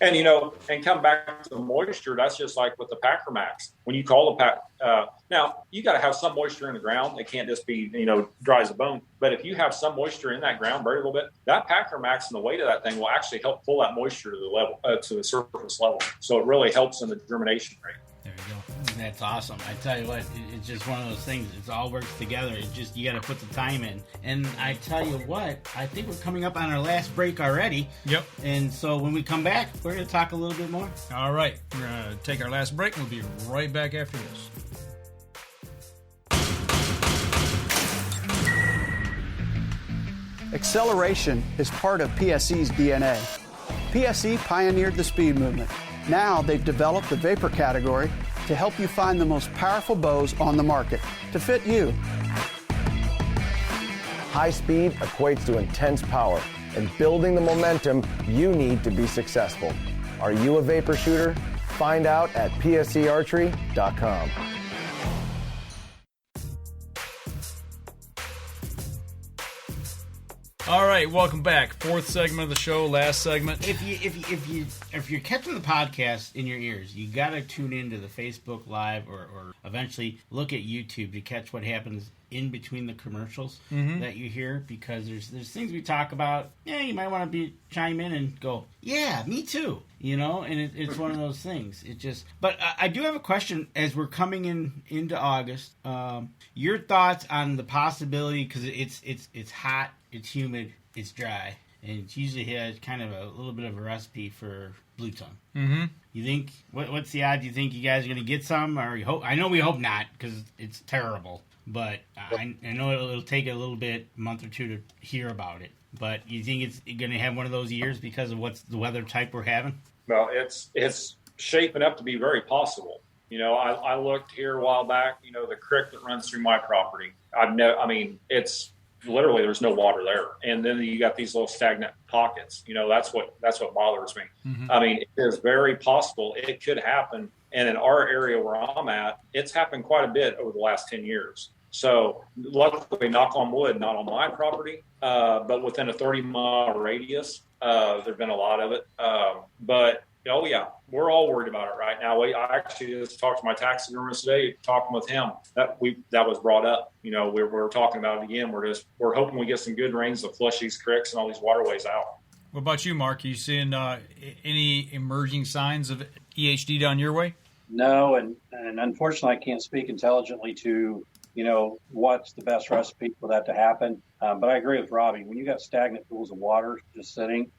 And, and come back to the moisture, that's just like with the Packer Max. When you call the now, you got to have some moisture in the ground. It can't just be, dry as a bone. But if you have some moisture in that ground, very little bit, that Packer Max and the weight of that thing will actually help pull that moisture to the level, to the surface level. So it really helps in the germination rate. There you go. That's awesome. I tell you what, it's just one of those things. It all works together. It just, you got to put the time in. And I tell you what, I think we're coming up on our last break already. Yep. And so when we come back, we're going to talk a little bit more. All right. We're going to take our last break. We'll be right back after this. Acceleration is part of PSE's DNA. PSE pioneered the speed movement. Now they've developed the vapor category to help you find the most powerful bows on the market to fit you. High speed equates to intense power and building the momentum you need to be successful. Are you a vapor shooter? Find out at psearchery.com. All right, welcome back. Fourth segment of the show, last segment. If you're catching the podcast in your ears, you got to tune into the Facebook Live or eventually look at YouTube to catch what happens in between the commercials that you hear, because there's things we talk about. Yeah, you might want to chime in and go, yeah, me too. And it's one of those things. But I do have a question as we're coming into August. Your thoughts on the possibility, because it's hot, it's humid, it's dry, and it usually has kind of a little bit of a recipe for blue tongue. Mm-hmm. You think what's the odds? You think you guys are going to get some, or you hope? I know we hope not, because it's terrible. But I know it'll take a little bit, a month or two, to hear about it. But you think it's going to have one of those years because of what's the weather type we're having? Well, it's shaping up to be very possible. I looked here a while back. The creek that runs through my property. It's literally there's no water there, and then you got these little stagnant pockets. That's what bothers me. Mm-hmm. It is very possible it could happen. And in our area where I'm at, it's happened quite a bit over the last 10 years. So luckily, knock on wood, not on my property, but within a 30-mile radius, there's been a lot of it. But, oh, yeah, we're all worried about it right now. I actually just talked to my taxidermist today, talking with him. That was brought up. We're talking about it again. We're hoping we get some good rains to flush these creeks and all these waterways out. What about you, Mark? Are you seeing any emerging signs of EHD down your way? No, and unfortunately, I can't speak intelligently to, what's the best recipe for that to happen. But I agree with Robbie. When you got stagnant pools of water just sitting,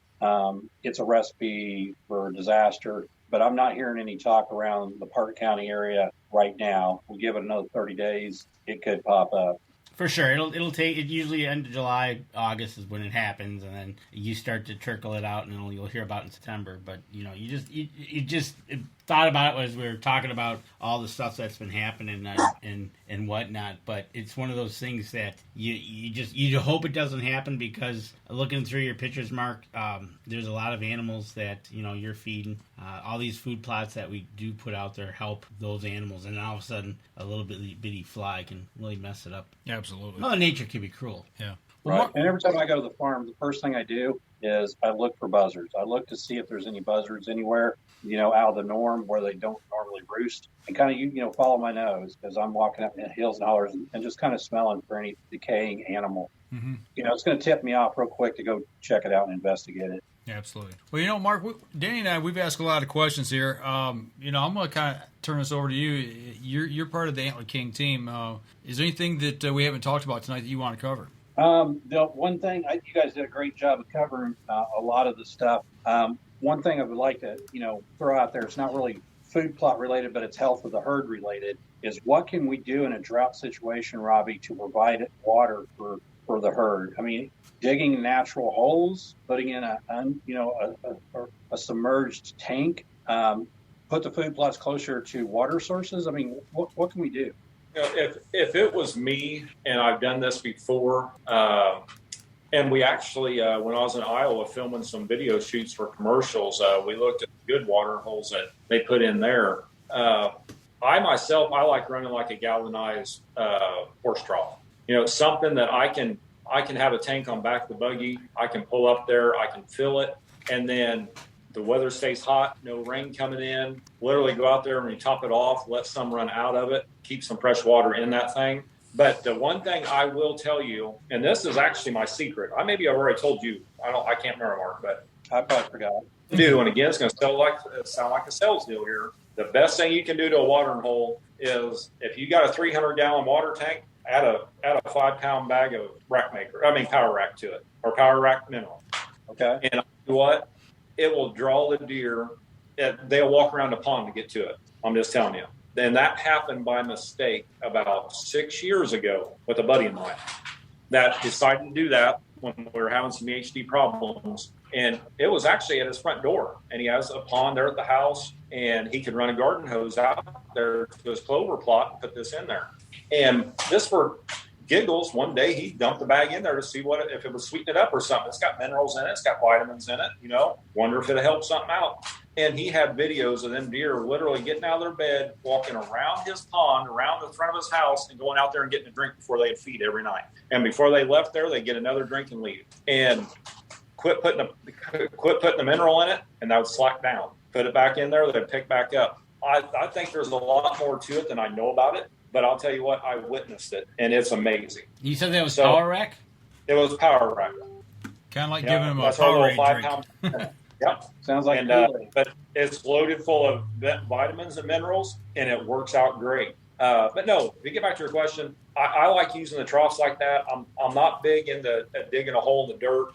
it's a recipe for disaster. But I'm not hearing any talk around the Park County area right now. We'll give it another 30 days. It could pop up. For sure, it'll take. It usually end of July, August is when it happens, and then you start to trickle it out, and you'll hear about it in September. But you just thought about it as we were talking about all the stuff that's been happening and whatnot. But it's one of those things that you hope it doesn't happen, because looking through your pictures, Mark, there's a lot of animals that you're feeding. All these food plots that we do put out there help those animals, and all of a sudden a little bitty fly can really mess it up. Absolutely. Mother Nature can be cruel. Yeah. Right. And every time I go to the farm, the first thing I do is I look for buzzards. I look to see if there's any buzzards anywhere, out of the norm where they don't normally roost, and kind of, follow my nose as I'm walking up in the hills and hollers and just kind of smelling for any decaying animal. Mm-hmm. It's going to tip me off real quick to go check it out and investigate it. Absolutely. Well, Mark, Danny and I, we've asked a lot of questions here. I'm going to kind of turn this over to you. You're part of the Antler King team. Is there anything that we haven't talked about tonight that you want to cover? The one thing, you guys did a great job of covering a lot of the stuff. One thing I would like to, throw out there, it's not really food plot related, but it's health of the herd related, is what can we do in a drought situation, Robbie, to provide water for the herd? I mean, digging natural holes, putting in a submerged tank, put the food plots closer to water sources. I mean, what can we do? If it was me, and I've done this before, and we actually, when I was in Iowa filming some video shoots for commercials, we looked at good water holes that they put in there. I like running like a galvanized horse trough. Something that I can have a tank on back of the buggy. I can pull up there, I can fill it, and then the weather stays hot, no rain coming in, literally go out there and you top it off, let some run out of it, keep some fresh water in that thing. But the one thing I will tell you, and this is actually my secret, I've already told you, I can't remember, Mark, but I probably forgot. And again, it's going to sound like a sales deal here. The best thing you can do to a watering hole is if you got a 300-gallon water tank, add a 5-pound bag of power rack to it, or power rack mineral. Okay. And you know what? It will draw the deer. They'll walk around the pond to get to it. I'm just telling you. And that happened by mistake about 6 years ago with a buddy of mine that decided to do that when we were having some EHD problems. And it was actually at his front door. And he has a pond there at the house, and he could run a garden hose out there to his clover plot and put this in there. And just for giggles, one day he dumped the bag in there to see if it would sweeten it up or something. It's got minerals in it. It's got vitamins in it. Wonder if it'll help something out. And he had videos of them deer literally getting out of their bed, walking around his pond, around the front of his house, and going out there and getting a drink before they'd feed every night. And before they left there, they'd get another drink and leave. And quit putting the mineral in it, and that would slack down. Put it back in there, they'd pick back up. I think there's a lot more to it than I know about it. But I'll tell you what, I witnessed it, and it's amazing. You said that was power rack? It was power rack. Kind of like giving them a Powerade drink. Yep. Sounds like but it's loaded full of vitamins and minerals, and it works out great. But no, to get back to your question, I like using the troughs like that. I'm not big into digging a hole in the dirt.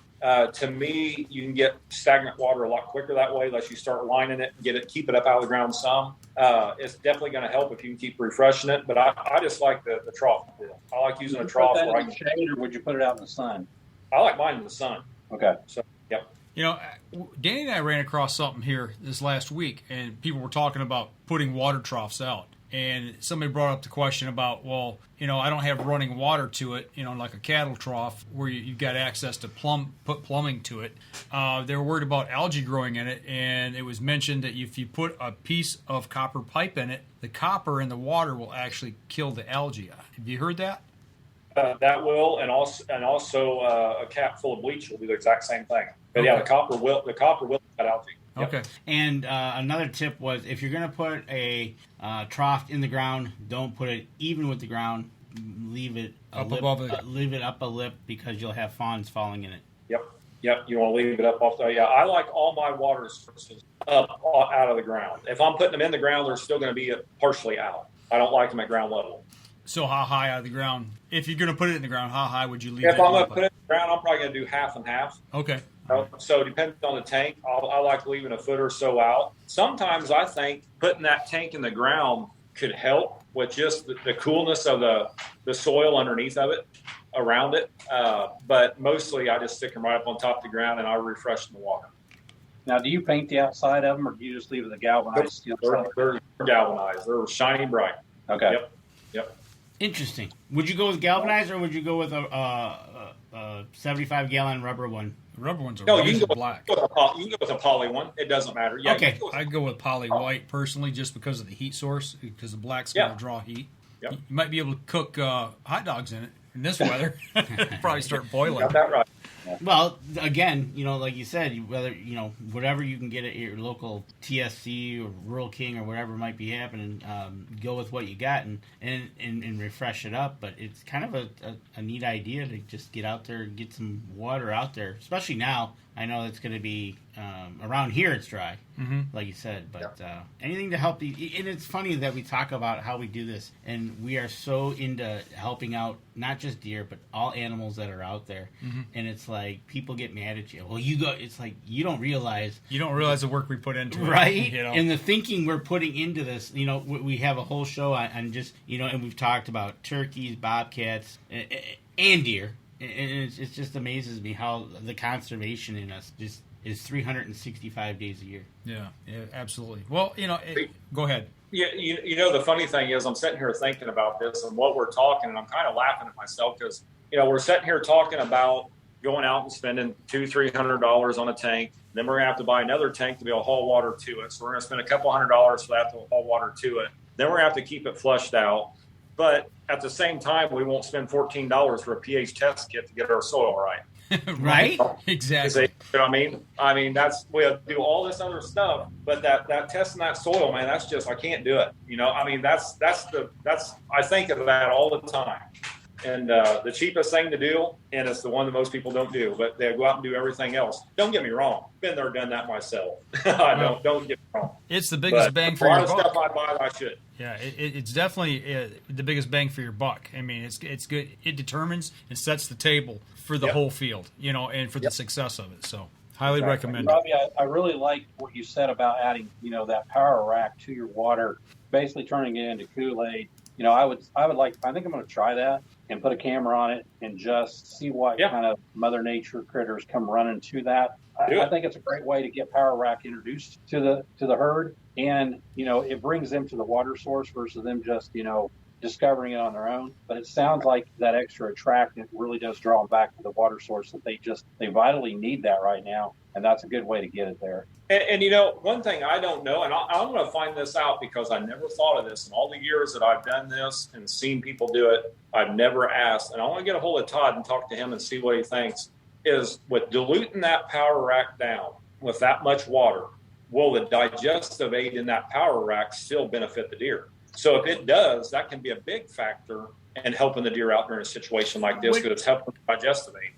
To me, you can get stagnant water a lot quicker that way, unless you start lining it and keep it up out of the ground some. It's definitely going to help if you can keep refreshing it. But I just like the trough. I like using a trough where I can shade, or would you put it out in the sun? I like mine in the sun. Okay. So, yep. Danny and I ran across something here this last week, and people were talking about putting water troughs out. And somebody brought up the question about, I don't have running water to it, like a cattle trough where you've got access to put plumbing to it. They were worried about algae growing in it, and it was mentioned that if you put a piece of copper pipe in it, the copper in the water will actually kill the algae. Have you heard that? That will, and also a cap full of bleach will do the exact same thing. But yeah, the copper will cut algae. Okay. Yep. And another tip was, if you're going to put a trough in the ground, don't put it even with the ground. Leave it above it. Leave it up a lip, because you'll have fawns falling in it. Yep. You want to leave it up off there. Yeah, I like all my water sources up out of the ground. If I'm putting them in the ground, they're still going to be partially out. I don't like them at ground level. So how high out of the ground? If you're going to put it in the ground, how high would you leave it? If I'm going to put it in the ground, I'm probably going to do half and half. Okay. So depending on the tank, I like leaving a foot or so out. Sometimes I think putting that tank in the ground could help with just the coolness of the soil underneath of it, around it. But mostly I just stick them right up on top of the ground, and I refresh the water. Now, do you paint the outside of them, or do you just leave it the galvanized steel? They're galvanized. They're shiny bright. Okay. Yep. Interesting. Would you go with galvanized, or would you go with a 75-gallon rubber one? The rubber ones are you can go black. You can go with a poly one. It doesn't matter. Yeah, okay. I'd go with poly white personally, just because of the heat source, because the black's going to draw heat. Yep. You might be able to cook hot dogs in it in this weather. Probably start boiling. Got that right. Well, again, like you said, whether whatever you can get at your local TSC or Rural King or whatever might be happening, go with what you got and refresh it up. But it's kind of a neat idea to just get out there and get some water out there, especially now. I know it's going to be around here it's dry, like you said. But anything to help you. And it's funny that we talk about how we do this, and we are so into helping out not just deer, but all animals that are out there. And it's like people get mad at you. Well, it's like you don't realize the work we put into it, right? And the thinking we're putting into this. We have a whole show on just and we've talked about turkeys, bobcats, and deer. And it just amazes me how the conservation in us just is 365 days a year. Yeah, absolutely. Well, go ahead. Yeah, the funny thing is I'm sitting here thinking about this and what we're talking, and I'm kind of laughing at myself because, we're sitting here talking about going out and spending $200-300 on a tank. Then we're going to have to buy another tank to be able to haul water to it. So we're going to spend a couple $100 for that to haul water to it. Then we're going to have to keep it flushed out. But at the same time, we won't spend $14 for a pH test kit to get our soil right. Right? Exactly. You know what I mean? We'll do all this other stuff, but that testing that soil, man, that's just, I can't do it. I think of that all the time. And the cheapest thing to do, and it's the one that most people don't do, but they go out and do everything else. Don't get me wrong. Been there, done that myself. Don't get me wrong. It's the biggest bang for your buck. A lot of stuff I buy, I should. Yeah, it's definitely the biggest bang for your buck. I mean, it's good. It determines and sets the table for the whole field, and for the success of it. So highly recommend it. Robbie, I really like what you said about adding, that power rack to your water, basically turning it into Kool-Aid. I think I'm going to try that and put a camera on it and just see what kind of Mother Nature critters come running to that. I think it's a great way to get power rack introduced to the herd, and it brings them to the water source versus them just discovering it on their own. But it sounds like that extra attractant really does draw them back to the water source that they vitally need that right now, and that's a good way to get it there. And one thing I don't know, and I'm going to find this out because I never thought of this in all the years that I've done this and seen people do it. I've never asked, and I want to get a hold of Todd and talk to him and see what he thinks. Is with diluting that power rack down with that much water, will the digestive aid in that power rack still benefit the deer? So if it does, that can be a big factor in helping the deer out there in a situation like this because it's helping the digestive aid.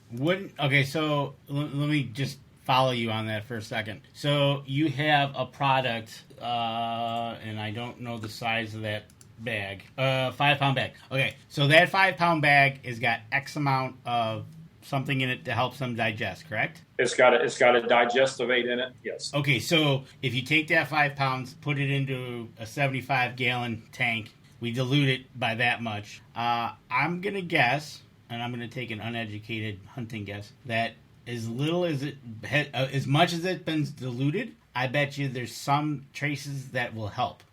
Okay, so let me just follow you on that for a second. So you have a product, and I don't know the size of that bag, 5-pound bag. Okay, so that 5-pound bag has got X amount of something in it to help them digest, correct? It's got a digestive aid in it, yes. Okay, so if you take that 5 pounds, put it into a 75-gallon tank, we dilute it by that much. I'm going to guess, and I'm going to take an uneducated hunting guess, that as much as it's been diluted, I bet you there's some traces that will help.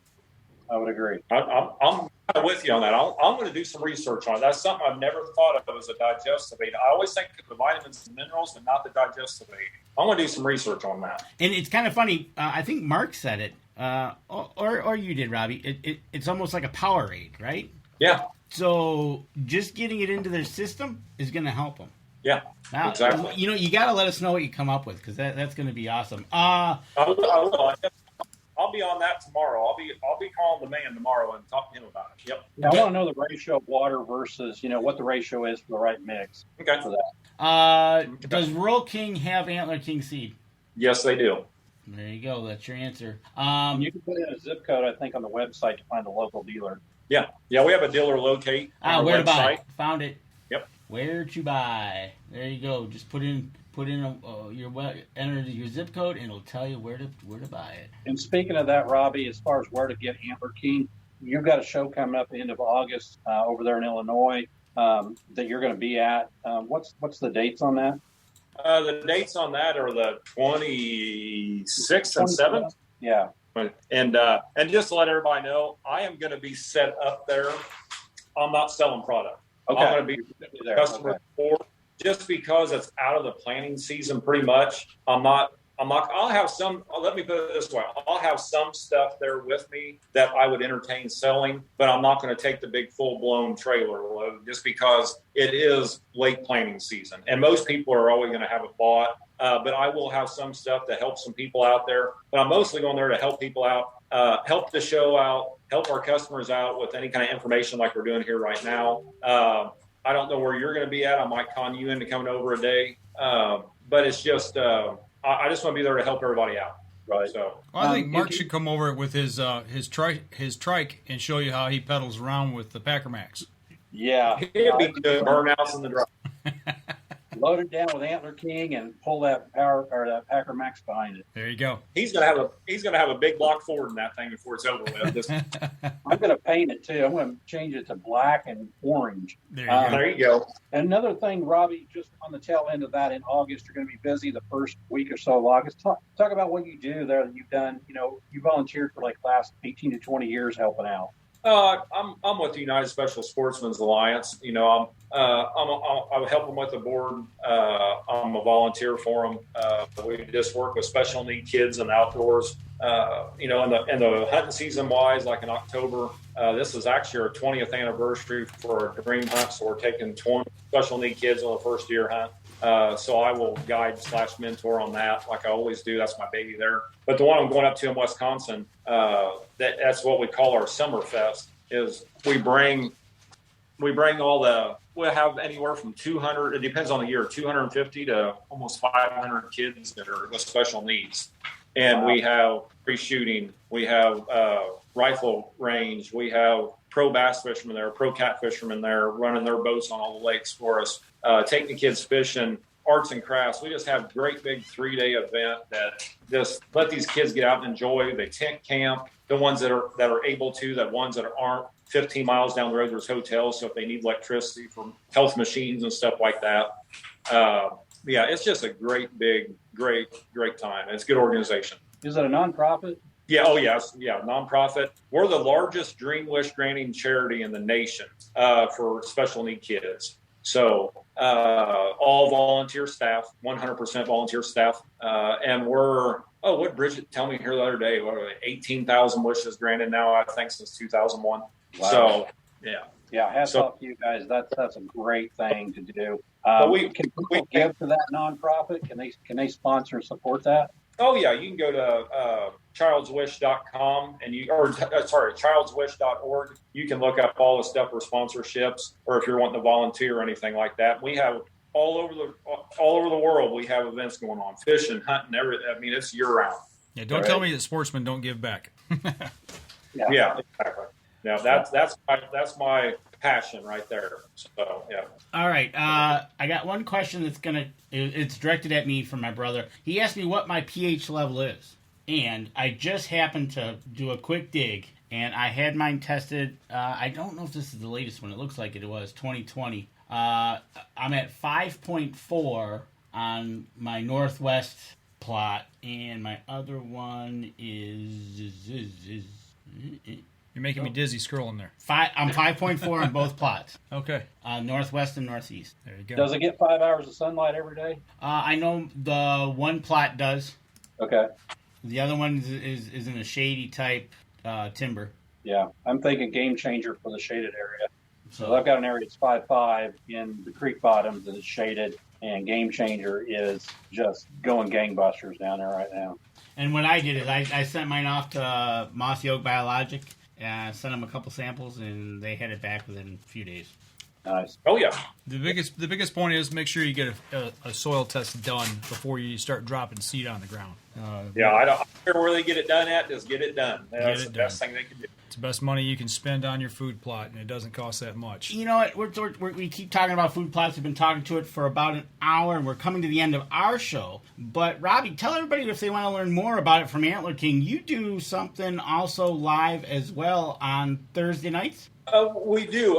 I would agree. I'm with you on that. I'm going to do some research on it. That's something I've never thought of as a digestive aid. I always think of the vitamins and minerals and not the digestive aid. I'm going to do some research on that. And it's kind of funny. I think Mark said it, or you did, Robbie. It's almost like a power aid, right? Yeah. So just getting it into their system is going to help them. Yeah, now, exactly. You got to let us know what you come up with because that's going to be awesome. I will. I'll be on that tomorrow. I'll be calling the man tomorrow and talking to him about it. Yep. Now, I want to know the ratio of water versus what the ratio is for the right mix. Okay. For that. Does Rural King have Antler King seed? Yes, they do. There you go. That's your answer. You can put in a zip code, I think, on the website to find a local dealer. Yeah. We have a dealer locate on our where website. To buy? Found it. Yep. Where to buy? There you go. Just enter your zip code, and it'll tell you where to buy it. And speaking of that, Robbie, as far as where to get Antler King, you've got a show coming up end of August over there in Illinois that you're going to be at. What's the dates on that? The dates on that are the 26th and 7th. Yeah. And just to let everybody know, I am going to be set up there. I'm not selling product. Okay. I'm going to be there. Customer support. Just because it's out of the planting season, pretty much, I'll have some, let me put it this way. I'll have some stuff there with me that I would entertain selling, but I'm not going to take the big full-blown trailer load just because it is late planting season. And most people are always going to have it bought, but I will have some stuff to help some people out there. But I'm mostly going there to help people out, help the show out, help our customers out with any kind of information like we're doing here right now. I don't know where you're going to be at. I might con you into coming over a day. But it's just, I just want to be there to help everybody out. Right. So I think Mark should come over with his trike and show you how he pedals around with the Packer Max. Yeah. He'd be good burnouts in the drive. Load it down with Antler King and pull that power or that Packer Max behind it. There you go. He's gonna have a big block Ford in that thing before it's over with. I'm gonna paint it too. I'm gonna change it to black and orange. There you go. Another thing, Robbie, just on the tail end of that, in August, you're going to be busy the first week or so of August. Talk about what you do there that you've done. You volunteered for like last 18 to 20 years helping out. I'm with the United Special Sportsmen's Alliance. I help them with the board. I'm a volunteer for them. We just work with special need kids in the outdoors. In the hunting season wise, like in October, this is actually our 20th anniversary for our dream hunt. So we're taking 20 special need kids on the first deer hunt. So I will guide / mentor on that, like I always do. That's my baby there. But the one I'm going up to in Wisconsin, that's what we call our Summer Fest. Is we bring we'll have anywhere from 200. It depends on the year, 250 to almost 500 kids that are with special needs. And we have free shooting. We have rifle range. We have pro bass fishermen there, pro cat fishermen there, running their boats on all the lakes for us, taking the kids fishing, arts and crafts. We just have great big 3-day event that just let these kids get out and enjoy. They tent camp. The ones that are able to, the ones that aren't, 15 miles down the road, there's hotels. So if they need electricity for health machines and stuff like that. It's just a great time. It's a good organization. Is it a nonprofit? Yeah. Oh, yes. Yeah. Nonprofit. We're the largest Dream Wish granting charity in the nation for special need kids. So all volunteer staff, 100% volunteer staff. And what did Bridget tell me here the other day? 18,000 wishes granted now, I think, since 2001. Wow. So, yeah. Yeah, hats off to you guys. That's a great thing to do. Can people give to that nonprofit? Can they sponsor and support that? Oh yeah, you can go to childswish.com childswish.org. You can look up all the stuff for sponsorships, or if you're wanting to volunteer or anything like that. We have all over the world. We have events going on, fishing, hunting, everything. I mean, it's year round. Yeah, don't tell me that sportsmen don't give back. Yeah, exactly. Now that's my passion right there. So yeah. All right. I got one question it's directed at me from my brother. He asked me what my pH level is, and I just happened to do a quick dig, and I had mine tested. I don't know if this is the latest one. It looks like it was 2020. I'm at 5.4 on my northwest plot, and my other one is. You're making me dizzy scrolling there. I'm 5.4 on both plots. Okay. Northwest and northeast. There you go. Does it get 5 hours of sunlight every day? I know the one plot does. Okay. The other one is in a shady type timber. Yeah, I'm thinking game changer for the shaded area. So I've got an area that's 5.5 in the creek bottoms that is shaded, and game changer is just going gangbusters down there right now. And what I did is I sent mine off to Mossy Oak Biologic. I sent them a couple samples, and they had it back within a few days. Nice. Oh yeah. The biggest point is make sure you get a soil test done before you start dropping seed on the ground. I don't care where they get it done at. Just get it done. That's the best thing they can do. It's the best money you can spend on your food plot, and it doesn't cost that much. You know what? We keep talking about food plots. We've been talking to it for about an hour, and we're coming to the end of our show. But, Robbie, tell everybody if they want to learn more about it from Antler King. You do something also live as well on Thursday nights? We do.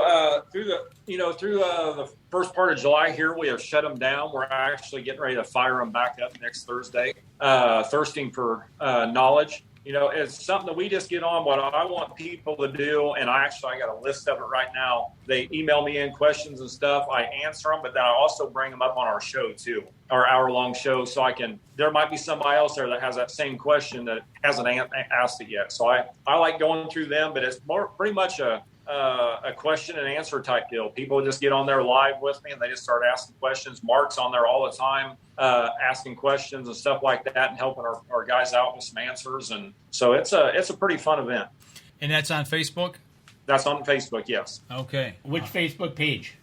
Through the first part of July here, we have shut them down. We're actually getting ready to fire them back up next Thursday. Thirsting for knowledge. It's something that we just get on. What I want people to do, and I got a list of it right now. They email me in questions and stuff. I answer them, but then I also bring them up on our show too, our hour-long show. So there might be somebody else there that has that same question that hasn't asked it yet. So I like going through them, but it's pretty much a question and answer type deal. People just get on there live with me and they just start asking questions. Mark's on there all the time, asking questions and stuff like that, and helping our guys out with some answers. And so it's a pretty fun event. And that's on Facebook? That's on Facebook, yes. Okay. Which Facebook page?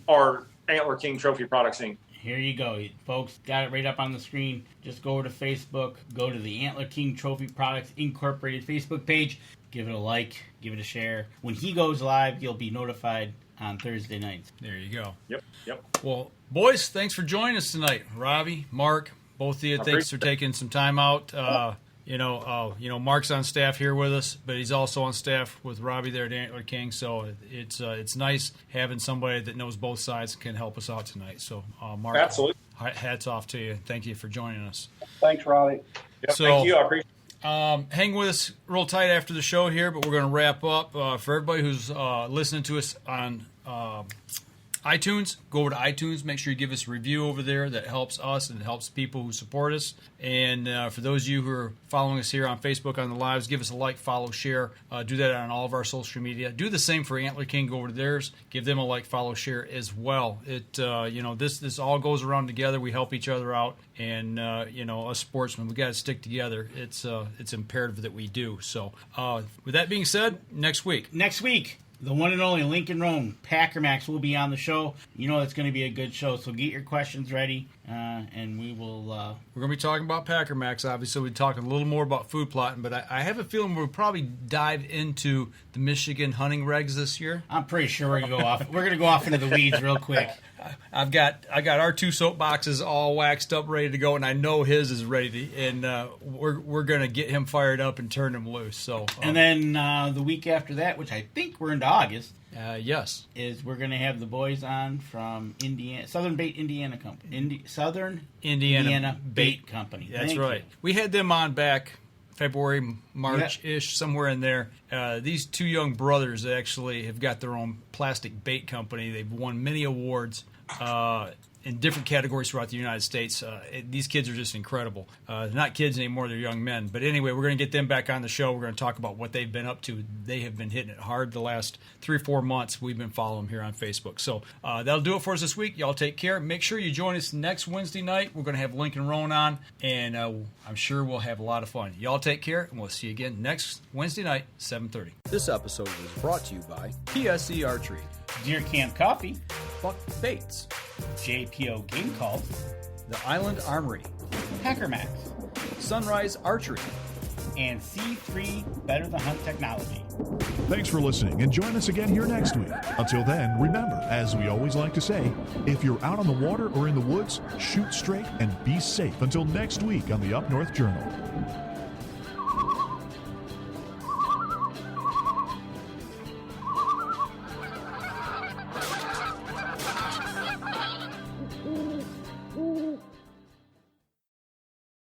Our Antler King Trophy Products Inc. Here you go, folks. Got it right up on the screen. Just go over to Facebook. Go to the Antler King Trophy Products Incorporated Facebook page. Give it a like. Give it a share. When he goes live, you'll be notified on Thursday nights. There you go. Yep. Well, boys, thanks for joining us tonight. Robbie, Mark, both of you, thanks for taking some time out. Mark's on staff here with us, but he's also on staff with Robbie there at Antler King. So it's nice having somebody that knows both sides and can help us out tonight. So, Mark, absolutely, hats off to you. Thank you for joining us. Thanks, Robbie. Yep, thank you. I appreciate it. Hang with us real tight after the show here, but we're going to wrap up. For everybody who's listening to us on iTunes, go over to iTunes. Make sure you give us a review over there. That helps us and it helps people who support us. And for those of you who are following us here on Facebook on the lives, give us a like, follow, share. Do that on all of our social media. Do the same for Antler King. Go over to theirs. Give them a like, follow, share as well. This all goes around together. We help each other out. And, us sportsmen, we got to stick together. It's imperative that we do. So with that being said, next week, the one and only Lincoln Roan Packer Max will be on the show. You know it's going to be a good show, so get your questions ready, and we will... We're going to be talking about Packer Max, obviously. We'll be talking a little more about food plotting, but I have a feeling we'll probably dive into the Michigan hunting regs this year. I'm pretty sure we're going to go off. We're going to go off into the weeds real quick. I got our 2 soapboxes all waxed up, ready to go, and I know his is ready. And we're going to get him fired up and turn him loose. So, and then the week after that, which I think we're into August. Yes, is we're going to have the boys on from Indiana, Southern Bait Indiana Company, Southern Indiana Bait Company. That's right. We had them on back February, March-ish, somewhere in there. These 2 young brothers actually have got their own plastic bait company. They've won many awards in different categories throughout the United States. These kids are just incredible. They're not kids anymore, they're young men. But anyway, we're going to get them back on the show. We're going to talk about what they've been up to. They have been hitting it hard the last 3 or 4 months. We've been following them here on Facebook. So that'll do it for us this week. Y'all take care. Make sure you join us next Wednesday night. We're going to have Lincoln Roan on, and I'm sure we'll have a lot of fun. Y'all take care, and we'll see you again next Wednesday night, 7:30. This episode was brought to you by PSE Archery, Deer Camp Coffee, Buck Baits, JPO Game Calls, The Island Armory, Packer Max, Sunrise Archery, and C3 Better the Hunt Technology. Thanks for listening, and join us again here next week. Until then, remember, as we always like to say, if you're out on the water or in the woods, shoot straight and be safe until next week on the Up North Journal.